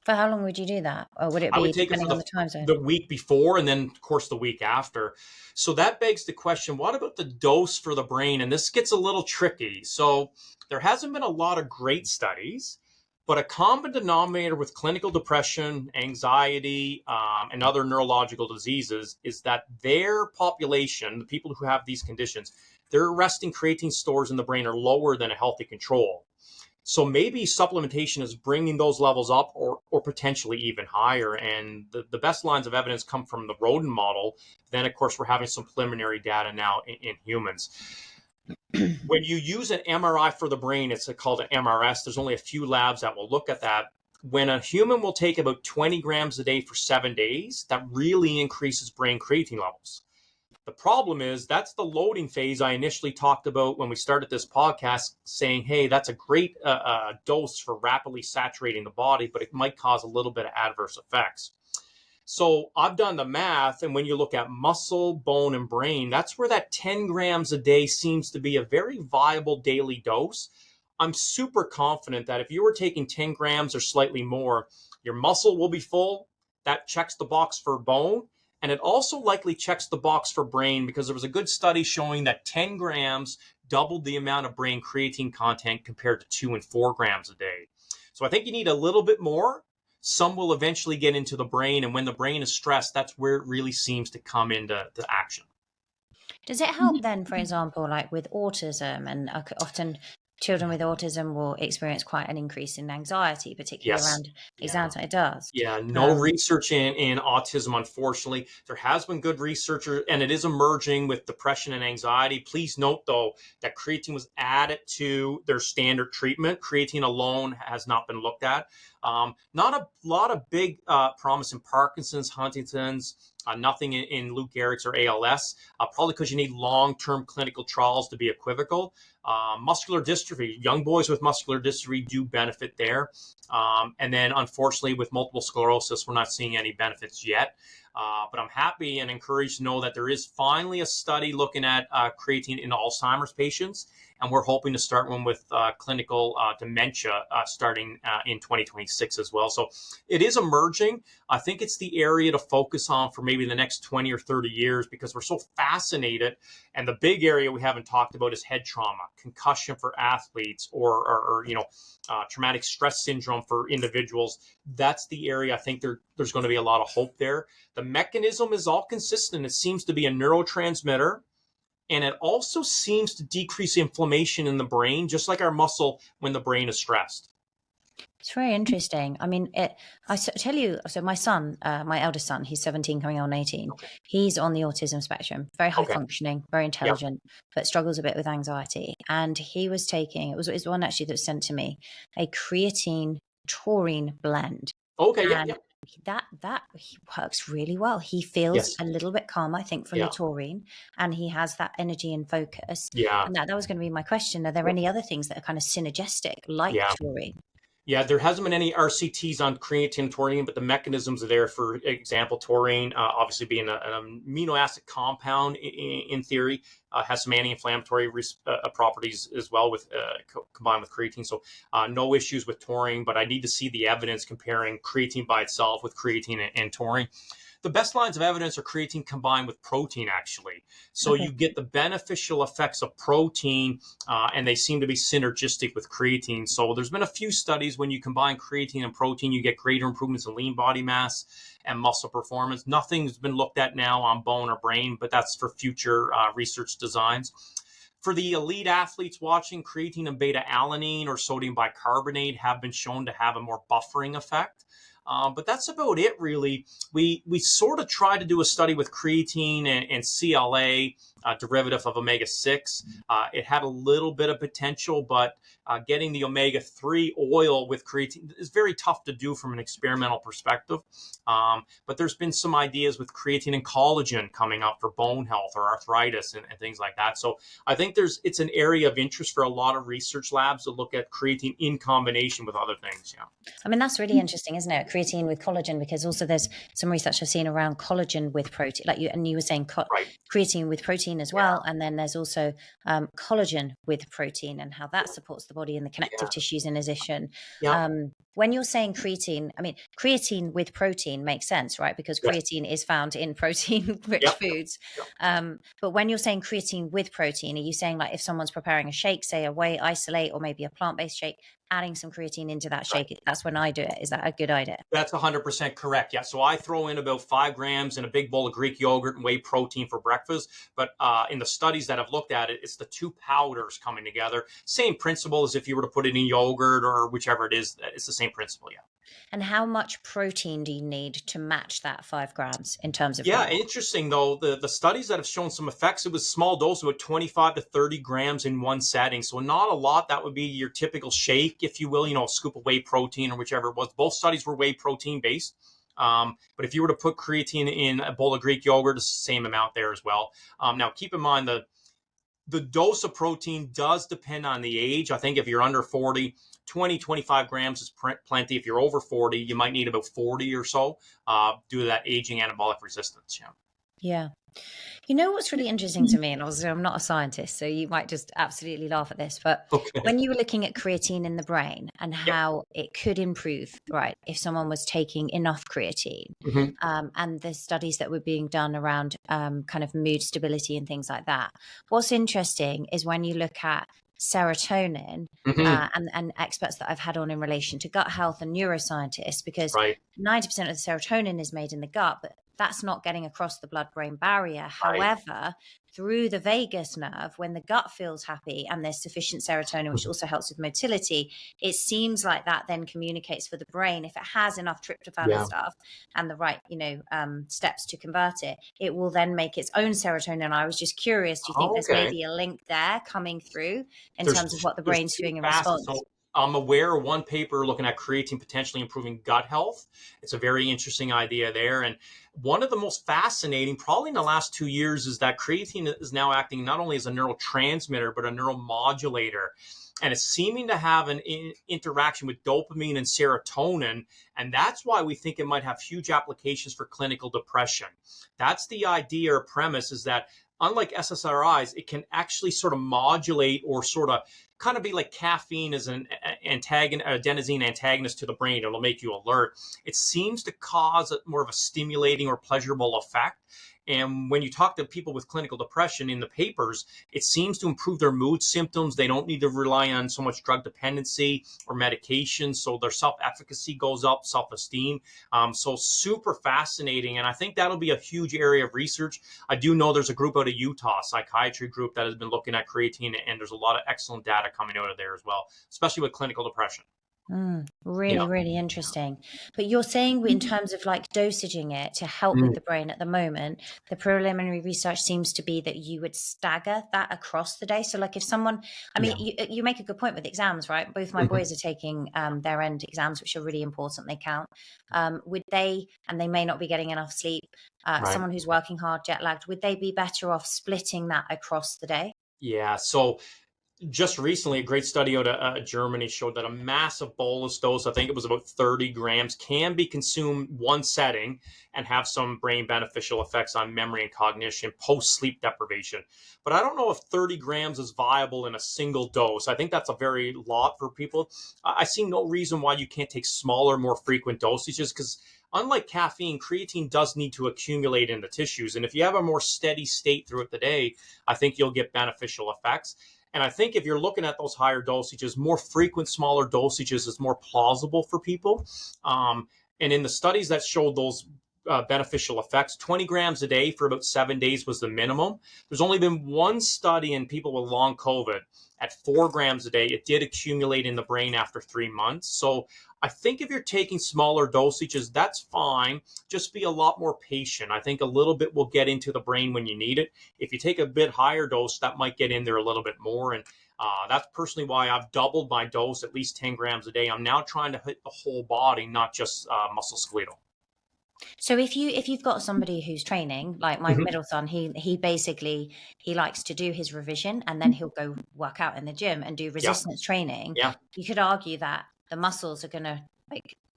For how long would you do that? Or would it I would be take it for depending on the time zone? the week before and then, of course, the week after. So that begs the question, what about the dose for the brain? And this gets a little tricky. So there hasn't been a lot of great studies, but a common denominator with clinical depression, anxiety, and other neurological diseases is that their population, the people who have these conditions, their resting creatine stores in the brain are lower than a healthy control. So maybe supplementation is bringing those levels up or potentially even higher. And the best lines of evidence come from the rodent model. Then, of course, we're having some preliminary data now in humans. When you use an MRI for the brain, it's called an MRS. There's only a few labs that will look at that. When a human will take about 20 grams a day for 7 days, that really increases brain creatine levels. The problem is that's the loading phase I initially talked about when we started this podcast, saying, hey, that's a great dose for rapidly saturating the body, but it might cause a little bit of adverse effects. So I've done the math, and when you look at muscle, bone, and brain, that's where that 10 grams a day seems to be a very viable daily dose. I'm super confident that if you were taking 10 grams or slightly more, your muscle will be full. That checks the box for bone. And it also likely checks the box for brain, because there was a good study showing that 10 grams doubled the amount of brain creatine content compared to 2 and 4 grams a day. So I think you need a little bit more. Some will eventually get into the brain. And when the brain is stressed, that's where it really seems to come into action. Does it help then, for example, like with autism, and often children with autism will experience quite an increase in anxiety, particularly around exams? It does. Yeah, no research in autism, unfortunately. There has been good research, and it is emerging with depression and anxiety. Please note, though, that creatine was added to their standard treatment. Creatine alone has not been looked at. Not a lot of big promise in Parkinson's, Huntington's, nothing in Lou Gehrig's or ALS, probably because you need long-term clinical trials to be equivocal. Muscular dystrophy, young boys with muscular dystrophy do benefit there. And then, unfortunately, with multiple sclerosis, we're not seeing any benefits yet. But I'm happy and encouraged to know that there is finally a study looking at creatine in Alzheimer's patients. And we're hoping to start one with clinical dementia starting in 2026 as well. So it is emerging. I think it's the area to focus on for maybe the next 20 or 30 years, because we're so fascinated. And the big area we haven't talked about is head trauma, concussion for athletes, or traumatic stress syndrome for individuals. That's the area I think there's going to be a lot of hope there. The mechanism is all consistent. It seems to be a neurotransmitter. And it also seems to decrease inflammation in the brain, just like our muscle when the brain is stressed. It's very interesting. I mean, tell you, so my son, my eldest son, he's 17 coming on 18. Okay. He's on the autism spectrum, very high functioning, very intelligent, but struggles a bit with anxiety. And he was taking, it was one actually that was sent to me, a creatine taurine blend. Okay, and that works really well. He feels a little bit calmer, I think, from the taurine, and he has that energy and focus. And that was going to be my question. Are there any other things that are kind of synergistic, like taurine? Yeah, there hasn't been any RCTs on creatine and taurine, but the mechanisms are there. For example, taurine, obviously being an amino acid compound in theory, has some anti-inflammatory properties as well with combined with creatine. So no issues with taurine, but I need to see the evidence comparing creatine by itself with creatine and taurine. The best lines of evidence are creatine combined with protein, actually. So you get the beneficial effects of protein, and they seem to be synergistic with creatine. So there's been a few studies when you combine creatine and protein, you get greater improvements in lean body mass and muscle performance. Nothing's been looked at now on bone or brain, but that's for future research designs. For the elite athletes watching, creatine and beta-alanine or sodium bicarbonate have been shown to have a more buffering effect. But that's about it, really. We sort of tried to do a study with creatine and CLA derivative of omega-6. It had a little bit of potential, but getting the omega-3 oil with creatine is very tough to do from an experimental perspective. But there's been some ideas with creatine and collagen coming up for bone health or arthritis and things like that. So I think it's an area of interest for a lot of research labs to look at creatine in combination with other things. Yeah. I mean, that's really interesting, isn't it? Creatine with collagen, because also there's some research I've seen around collagen with protein, like you were saying, Right. creatine with protein as well. And then there's also collagen with protein and how that supports the body and the connective tissues in addition. Yeah. When you're saying creatine, I mean, creatine with protein makes sense, right? Because creatine is found in protein-rich foods. But when you're saying creatine with protein, are you saying like if someone's preparing a shake, say a whey isolate or maybe a plant-based shake, adding some creatine into that shake, that's when I do it. Is that a good idea? That's 100% correct. Yeah. So I throw in about 5 grams in a big bowl of Greek yogurt and whey protein for breakfast. But in the studies that I've looked at it, it's the two powders coming together. Same principle as if you were to put it in yogurt or whichever it is. It's the same principle. Yeah. And how much protein do you need to match that 5 grams in terms of? Yeah, interesting though. The studies that have shown some effects, it was small dose, about 25 to 30 grams in one setting. So not a lot. That would be your typical shake, if you will, a scoop of whey protein or whichever it was. Both studies were whey protein based. But if you were to put creatine in a bowl of Greek yogurt, it's the same amount there as well. Now, keep in mind the dose of protein does depend on the age. I think if you're under 40, 20, 25 grams is plenty. If you're over 40, you might need about 40 or so due to that aging anabolic resistance. Yeah. You know what's really interesting to me, and obviously I'm not a scientist, so you might just absolutely laugh at this, but when you were looking at creatine in the brain and how it could improve, right, if someone was taking enough creatine, and the studies that were being done around kind of mood stability and things like that, what's interesting is when you look at serotonin and experts that I've had on in relation to gut health and neuroscientists, because 90% of the serotonin is made in the gut, but that's not getting across the blood-brain barrier. However, through the vagus nerve, when the gut feels happy and there's sufficient serotonin, which also helps with motility, it seems like that then communicates for the brain. If it has enough tryptophan and stuff and the right, steps to convert it, it will then make its own serotonin. I was just curious, do you think there's maybe a link there coming through in terms of what the brain's doing in response? So I'm aware of one paper looking at creatine potentially improving gut health. It's a very interesting idea there. And one of the most fascinating, probably in the last 2 years, is that creatine is now acting not only as a neurotransmitter, but a neuromodulator. And it's seeming to have an interaction with dopamine and serotonin. And that's why we think it might have huge applications for clinical depression. That's the idea or premise, is that unlike SSRIs, it can actually sort of modulate or sort of kind of be like caffeine as an adenosine antagonist to the brain. It'll make you alert. It seems to cause more of a stimulating or pleasurable effect. And when you talk to people with clinical depression in the papers, it seems to improve their mood symptoms. They don't need to rely on so much drug dependency or medication. So their self-efficacy goes up, self-esteem. So super fascinating. And I think that'll be a huge area of research. I do know there's a group out of Utah, a psychiatry group, that has been looking at creatine, and there's a lot of excellent data coming out of there as well, especially with clinical depression. Really interesting. But you're saying in terms of like dosaging it to help with the brain at the moment, the preliminary research seems to be that you would stagger that across the day. So like if someone, I mean, you make a good point with exams, right? Both my boys are taking their end exams, which are really important. They count. Would they, and they may not be getting enough sleep, someone who's working hard, jet lagged, would they be better off splitting that across the day? Yeah. So just recently, a great study out of Germany showed that a massive bolus dose, I think it was about 30 grams, can be consumed one setting and have some brain beneficial effects on memory and cognition post-sleep deprivation. But I don't know if 30 grams is viable in a single dose. I think that's a very lot for people. I see no reason why you can't take smaller, more frequent dosages, because unlike caffeine, creatine does need to accumulate in the tissues. And if you have a more steady state throughout the day, I think you'll get beneficial effects. And I think if you're looking at those higher dosages, more frequent, smaller dosages is more plausible for people. And in the studies that showed those beneficial effects. 20 grams a day for about 7 days was the minimum. There's only been one study in people with long COVID at 4 grams a day. It did accumulate in the brain after 3 months. So I think if you're taking smaller dosages, that's fine. Just be a lot more patient. I think a little bit will get into the brain when you need it. If you take a bit higher dose, that might get in there a little bit more. And that's personally why I've doubled my dose, at least 10 grams a day. I'm now trying to hit the whole body, not just musculoskeletal. So if you've got somebody who's training, like my Mhm. middle son, he basically he likes to do his revision and then he'll go work out in the gym and do Yeah, resistance training. yeah, You could argue that the muscles are gonna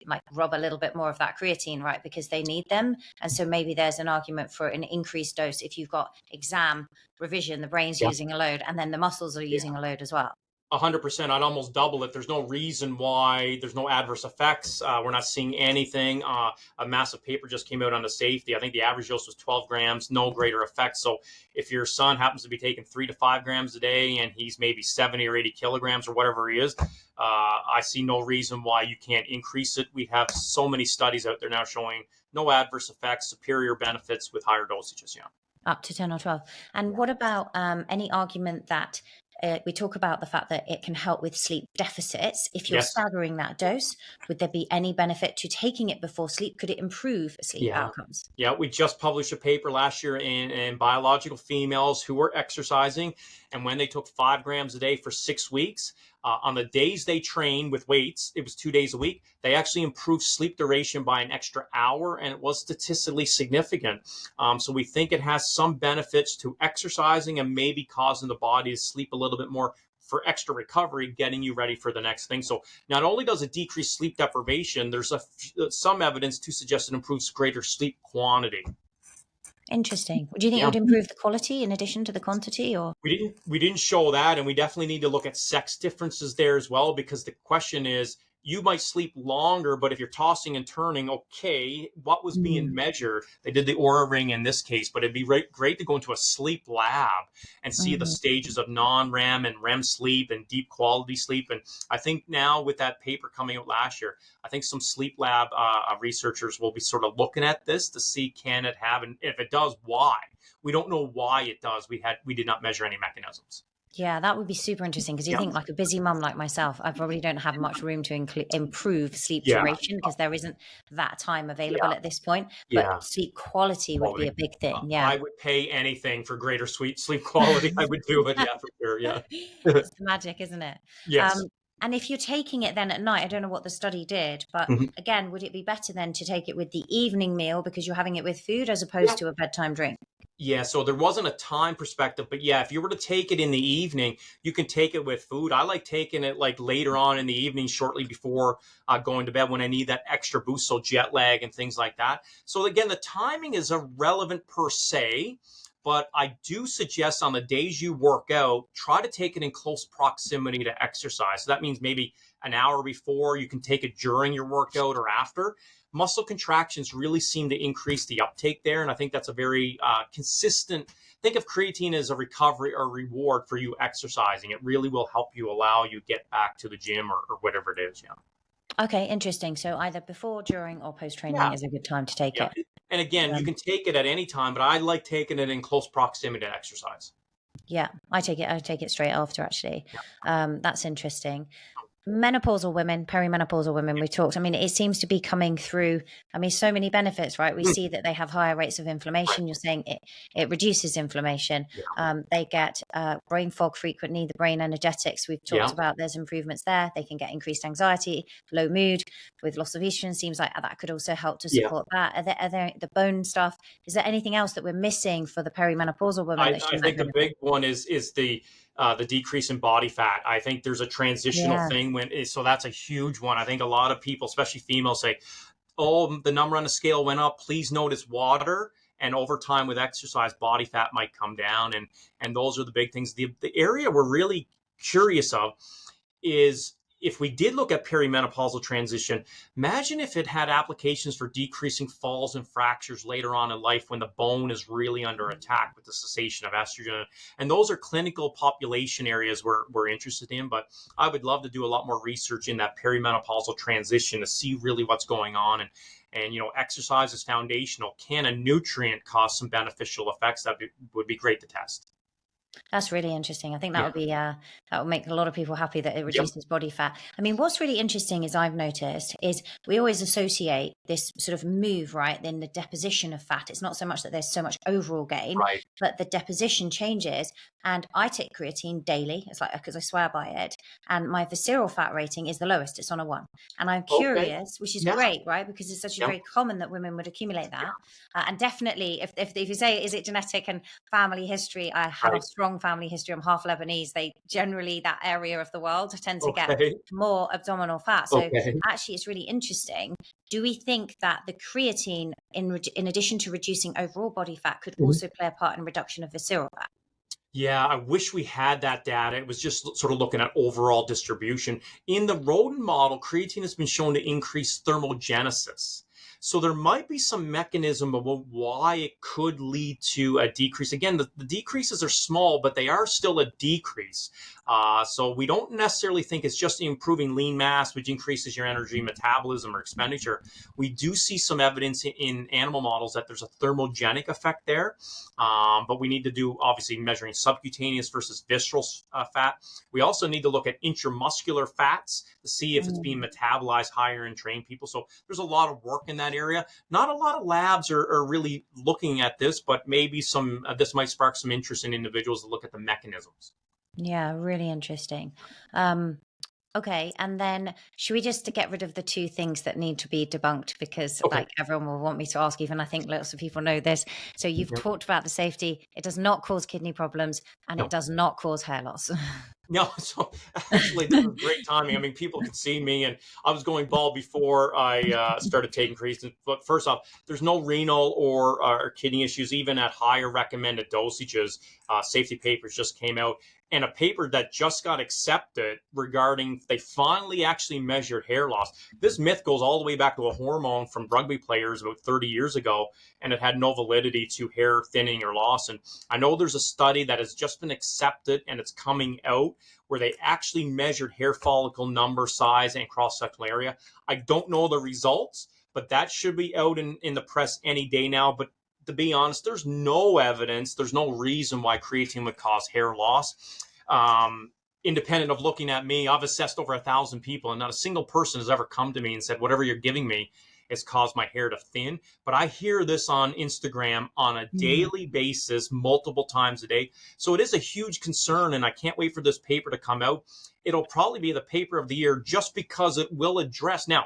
like rob a little bit more of that creatine, right? Because they need them. And so maybe there's an argument for an increased dose if you've got exam revision, the brain's yeah. using a load, and then the muscles are Yeah. using a load as well. 100%. I'd almost double it. There's no reason why there's no adverse effects. We're not seeing anything. A massive paper just came out on the safety. I think the average dose was 12 grams, no greater effects. So if your son happens to be taking 3 to 5 grams a day and he's maybe 70 or 80 kilograms or whatever he is, I see no reason why you can't increase it. We have so many studies out there now showing no adverse effects, superior benefits with higher dosages. Yeah. Up to 10 or 12. And what about any argument that we talk about the fact that it can help with sleep deficits? If you're Yes. staggering that dose, would there be any benefit to taking it before sleep? Could it improve sleep Yeah. outcomes? Yeah, we just published a paper last year in biological females who were exercising. And when they took 5 grams a day for 6 weeks, on the days they trained with weights, it was 2 days a week, they actually improved sleep duration by an extra hour, and it was statistically significant. So we think it has some benefits to exercising and maybe causing the body to sleep a little bit more for extra recovery, getting you ready for the next thing. So not only does it decrease sleep deprivation, there's some evidence to suggest it improves greater sleep quantity. Interesting. Do you think it Yeah. would improve the quality in addition to the quantity, or? We didn't show that, and we definitely need to look at sex differences there as well, because the question is, you might sleep longer, but if you're tossing and turning, okay, what was being Mm, measured? They did the Aura ring in this case, but it'd be great to go into a sleep lab and see the mhm. stages of non-REM and REM sleep and deep quality sleep. And I think now with that paper coming out last year, I think some sleep lab researchers will be sort of looking at this to see, can it have, and if it does, why? We don't know why it does. We did not measure any mechanisms. Yeah, that would be super interesting because you Yeah. think like a busy mum like myself, I probably don't have much room to improve sleep Yeah. duration because there isn't that time available Yeah. at this point. But Yeah. sleep quality would be Quality. a big thing. Yeah. I would pay anything for greater sleep quality. I would do it. Yeah, for sure. Yeah. It's the magic, isn't it? Yes. And if you're taking it then at night, I don't know what the study did, but Mhm. again, would it be better then to take it with the evening meal because you're having it with food as Yeah. opposed to a bedtime drink? Yeah, so there wasn't a time perspective, but yeah, if you were to take it in the evening, you can take it with food. I like taking it like later on in the evening, shortly before going to bed when I need that extra boost, so jet lag and things like that. So again, the timing is irrelevant per se, but I do suggest on the days you work out, try to take it in close proximity to exercise. So that means maybe an hour before, you can take it during your workout or after. Muscle contractions really seem to increase the uptake there. And I think that's a very consistent. Think of creatine as a recovery or reward for you exercising. It really will help you, allow you get back to the gym or whatever it is. Yeah. Okay, interesting. So either before, during, or post training Yeah. is a good time to take Yeah. it. And again, you Um, can take it at any time, but I like taking it in close proximity to exercise. yeah, I take it. I take it straight after. Actually, that's interesting. Menopausal women, perimenopausal women, we talked. I mean, it seems to be coming through. I mean, so many benefits, right? We Mm. see that they have higher rates of Right. inflammation. You're saying it reduces inflammation. Yeah. They get brain fog frequently, the brain energetics. We've talked Yeah. about there's improvements there. They can get increased anxiety, low mood with loss of estrogen. Seems like that could also help to Yeah. support that. Are there the bone stuff? Is there anything else that we're missing for the perimenopausal woman that she I might think the benefit? big one is the decrease in body fat. I think there's a transitional Yeah. thing so that's a huge one. I think a lot of people, especially females, say, "Oh, the number on the scale went up. Please note it's water." And over time, with exercise, body fat might come down, and those are the big things. The area we're really curious of is if we did look at perimenopausal transition, imagine if it had applications for decreasing falls and fractures later on in life when the bone is really under attack with the cessation of estrogen. And those are clinical population areas we're interested in. But I would love to do a lot more research in that perimenopausal transition to see really what's going on. And exercise is foundational. Can a nutrient cause some beneficial effects? That would be great to test. That's really interesting. I think that Yeah. would be that would make a lot of people happy that it Yep. reduces body fat. I mean, what's really interesting is I've noticed is we always associate this sort of move, right, in the deposition of fat. It's not so much that there's so much overall gain, Right. but the deposition changes. And I take creatine daily. It's like, because I swear by it. And my visceral fat rating is the lowest. It's on a 1. And I'm Okay. curious, which is Yeah. great, right? Because it's such Yep. very common that women would accumulate that. And definitely, if you say, is it genetic and family history? I have a Right. strong family history. I'm half Lebanese. They generally, that area of the world, tend to get Okay. more abdominal fat. So Okay. actually, it's really interesting. Do we think that the creatine, in addition to reducing overall body fat, could also play a part in reduction of visceral fat? Yeah, I wish we had that data. It was just sort of looking at overall distribution. In the rodent model, creatine has been shown to increase thermogenesis. So there might be some mechanism of why it could lead to a decrease. Again, the decreases are small, but they are still a decrease. So we don't necessarily think it's just improving lean mass, which increases your energy metabolism or expenditure. We do see some evidence in animal models that there's a thermogenic effect there. But we need to do, obviously, measuring subcutaneous versus visceral fat. We also need to look at intramuscular fats to see if it's being metabolized higher in trained people. So there's a lot of work in that area. Not a lot of labs are really looking at this, but maybe this might spark some interest in individuals to look at the mechanisms. Yeah, really interesting. Okay, and then should we just get rid of the 2 things that need to be debunked, because Okay. like everyone will want me to ask, even I think lots of people know this. So you've talked about the safety. It does not cause kidney problems, and No. it does not cause hair loss. No, so actually, this is great timing. I mean, people could see me, and I was going bald before I started taking creatine. But first off, there's no renal or kidney issues, even at higher recommended dosages. Safety papers just came out, and a paper that just got accepted regarding they finally actually measured hair loss. This myth goes all the way back to a hormone from rugby players about 30 years ago, and it had no validity to hair thinning or loss. And I know there's a study that has just been accepted, and it's coming out, where they actually measured hair follicle number, size, and cross-sectional area. I don't know the results, but that should be out in the press any day now. But to be honest, there's no evidence, there's no reason why creatine would cause hair loss. Independent of looking at me, I've assessed over 1,000 people, and not a single person has ever come to me and said, whatever you're giving me has caused my hair to thin. But I hear this on Instagram on a daily basis, multiple times a day. So it is a huge concern, and I can't wait for this paper to come out. It'll probably be the paper of the year just because it will address. Now,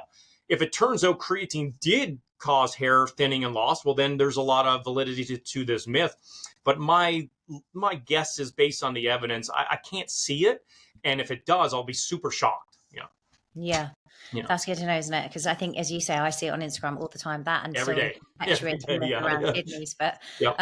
if it turns out creatine did cause hair thinning and loss, well, then there's a lot of validity to this myth. But my guess is based on the evidence. I can't see it. And if it does, I'll be super shocked. Yeah. Yeah. That's good to know, isn't it? Because I think, as you say, I see it on Instagram all the time. That and Every still day. perpetuating Every day, myth around kidneys. But Yep.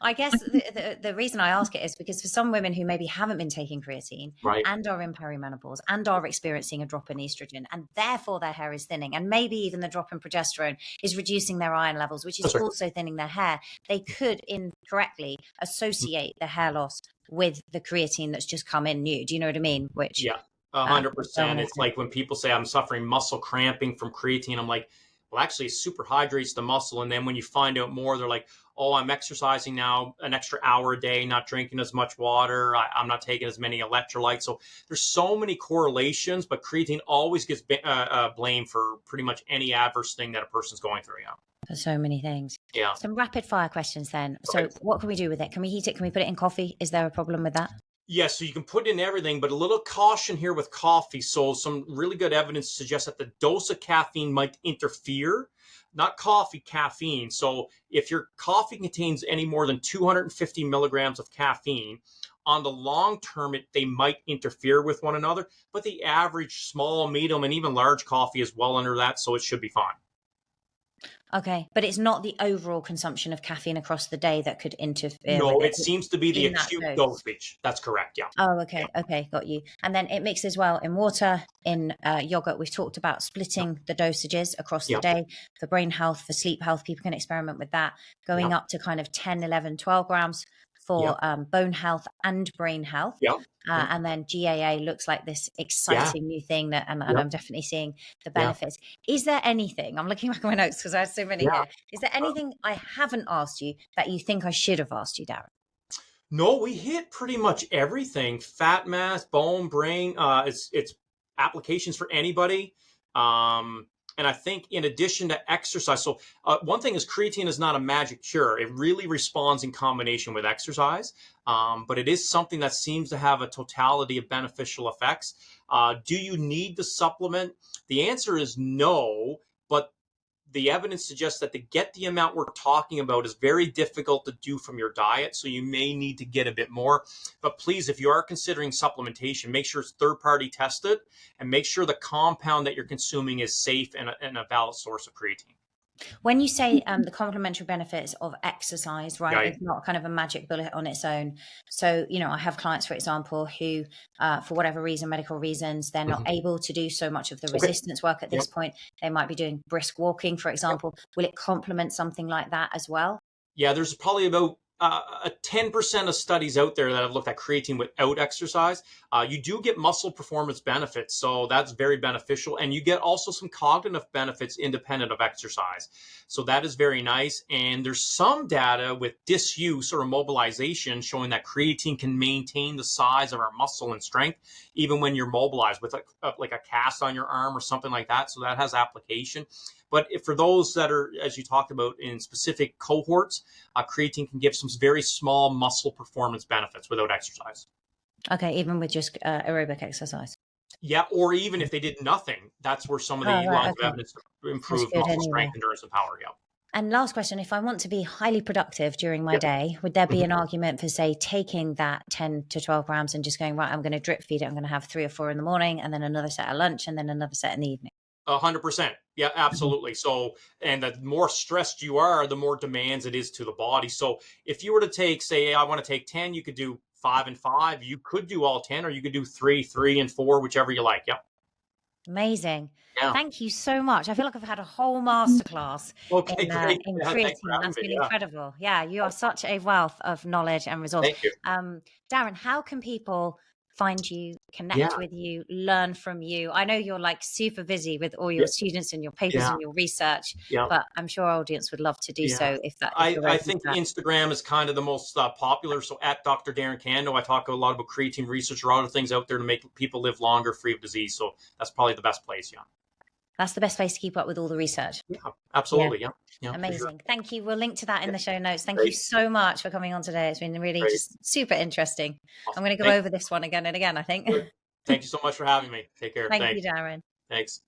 I guess the reason I ask it is because for some women who maybe haven't been taking creatine Right. and are in perimenopause and are experiencing a drop in estrogen, and therefore their hair is thinning, and maybe even the drop in progesterone is reducing their iron levels, which is That's right. also thinning their hair, they could incorrectly associate the hair loss with the creatine that's just come in new. Do you know what I mean? Which Yeah, 100%. It's like when people say I'm suffering muscle cramping from creatine, I'm like, well, actually, it super hydrates the muscle. And then when you find out more, they're like, oh, I'm exercising now an extra hour a day, not drinking as much water. I'm not taking as many electrolytes. So there's so many correlations, but creatine always gets blamed for pretty much any adverse thing that a person's going through. Yeah. For so many things. Yeah. Some rapid fire questions then. So Okay. what can we do with it? Can we heat it? Can we put it in coffee? Is there a problem with that? Yes, so you can put in everything, but a little caution here with coffee. So some really good evidence suggests that the dose of caffeine might interfere, not coffee, caffeine. So if your coffee contains any more than 250 milligrams of caffeine, on the long term, they might interfere with one another. But the average small, medium, and even large coffee is well under that, so it should be fine. Okay, but it's not the overall consumption of caffeine across the day that could interfere with No, it. it It's seems to be the in that acute dose. dosage. That's correct. Yeah. Oh, Yeah. okay. Okay, got you. And then it mixes well in water, in yogurt. We've talked about Yeah. splitting the dosages across the Yeah. day for brain health, for sleep health. People can experiment with that, going Yeah. up to kind of 10, 11, 12 grams Yeah. for bone health and brain health. Yeah. Yeah. And then GAA looks like this Yeah. exciting new thing that, and Yeah. I'm definitely seeing the Yeah. benefits. Is there anything, I'm looking back at my notes because I have so many Yeah. here. Is there anything I haven't asked you that you think I should have asked you, Darren? No, we hit pretty much everything. Fat mass, bone, brain. It's applications for anybody. And I think in addition to exercise, so one thing is creatine is not a magic cure. It really responds in combination with exercise, but it is something that seems to have a totality of beneficial effects. Do you need the supplement? The answer is no, but the evidence suggests that to get the amount we're talking about is very difficult to do from your diet. So you may need to get a bit more. But please, if you are considering supplementation, make sure it's third party tested and make sure the compound that you're consuming is safe and a valid source of creatine. When you say the complementary benefits of exercise, right, Right. it's not kind of a magic bullet on its own. So, I have clients, for example, who, for whatever reason, medical reasons, they're not Mhm. able to do so much of the Okay. resistance work at Yep. this point. They might be doing brisk walking, for Yep. example. Will it complement something like that as well? Yeah, there's probably about a 10% of studies out there that have looked at creatine without exercise. You do get muscle performance benefits, so that's very beneficial. And you get also some cognitive benefits independent of exercise. So that is very nice. And there's some data with disuse or immobilization showing that creatine can maintain the size of our muscle and strength, even when you're mobilized with like a cast on your arm or something like that. So that has application. But for those that are, as you talked about, in specific cohorts, creatine can give some very small muscle performance benefits without exercise. Okay, even with just aerobic exercise. Yeah, or even if they did nothing, that's where some of Oh, the right. lines of Okay. evidence That's improve good muscle anyway. strength, endurance, and power. Yeah. And last question, if I want to be highly productive during my Yeah. day, would there be Mhm. an argument for, say, taking that 10 to 12 grams and just going, right, I'm going to drip feed it. I'm going to have 3 or 4 in the morning and then another set at lunch and then another set in the evening? 100%. Yeah, Mhm. absolutely. So, and the more stressed you are, the more demands it is to the body. So, if you were to take, say, I want to take 10, you could do 5 and 5. You could do all 10, or you could do 3, 3 and 4, whichever you like. Yep. Amazing. Yeah. Thank you so much. I feel like I've had a whole masterclass Okay, great. in Yeah, thanks for creatine. having That's me. been Yeah. incredible. Yeah, you are such a wealth of knowledge and resource. Thank you. Darren, how can people find you, connect Yeah. with you, learn from you? I know you're like super busy with all your Yeah. students and your papers Yeah. and your research, Yeah. but I'm sure our audience would love to do Yeah. so if I, you're I open to think that. Instagram is kind of the most popular. So at Dr. Darren Candow, I talk a lot about creatine research or other things out there to make people live longer, free of disease. So that's probably the best place. Yeah. That's the best place to keep up with all the research. Yeah. Yeah. Absolutely. Yeah. Yeah. For sure. Amazing. Thank you. We'll link to that in Yeah. the show notes. Thank you Great. so much for coming on today. It's been really Great. just super interesting. I'm Awesome. going to go over this one again and again, I think. Thank you so much for having me. Take care. Thank you, Thanks. Darren. Thanks.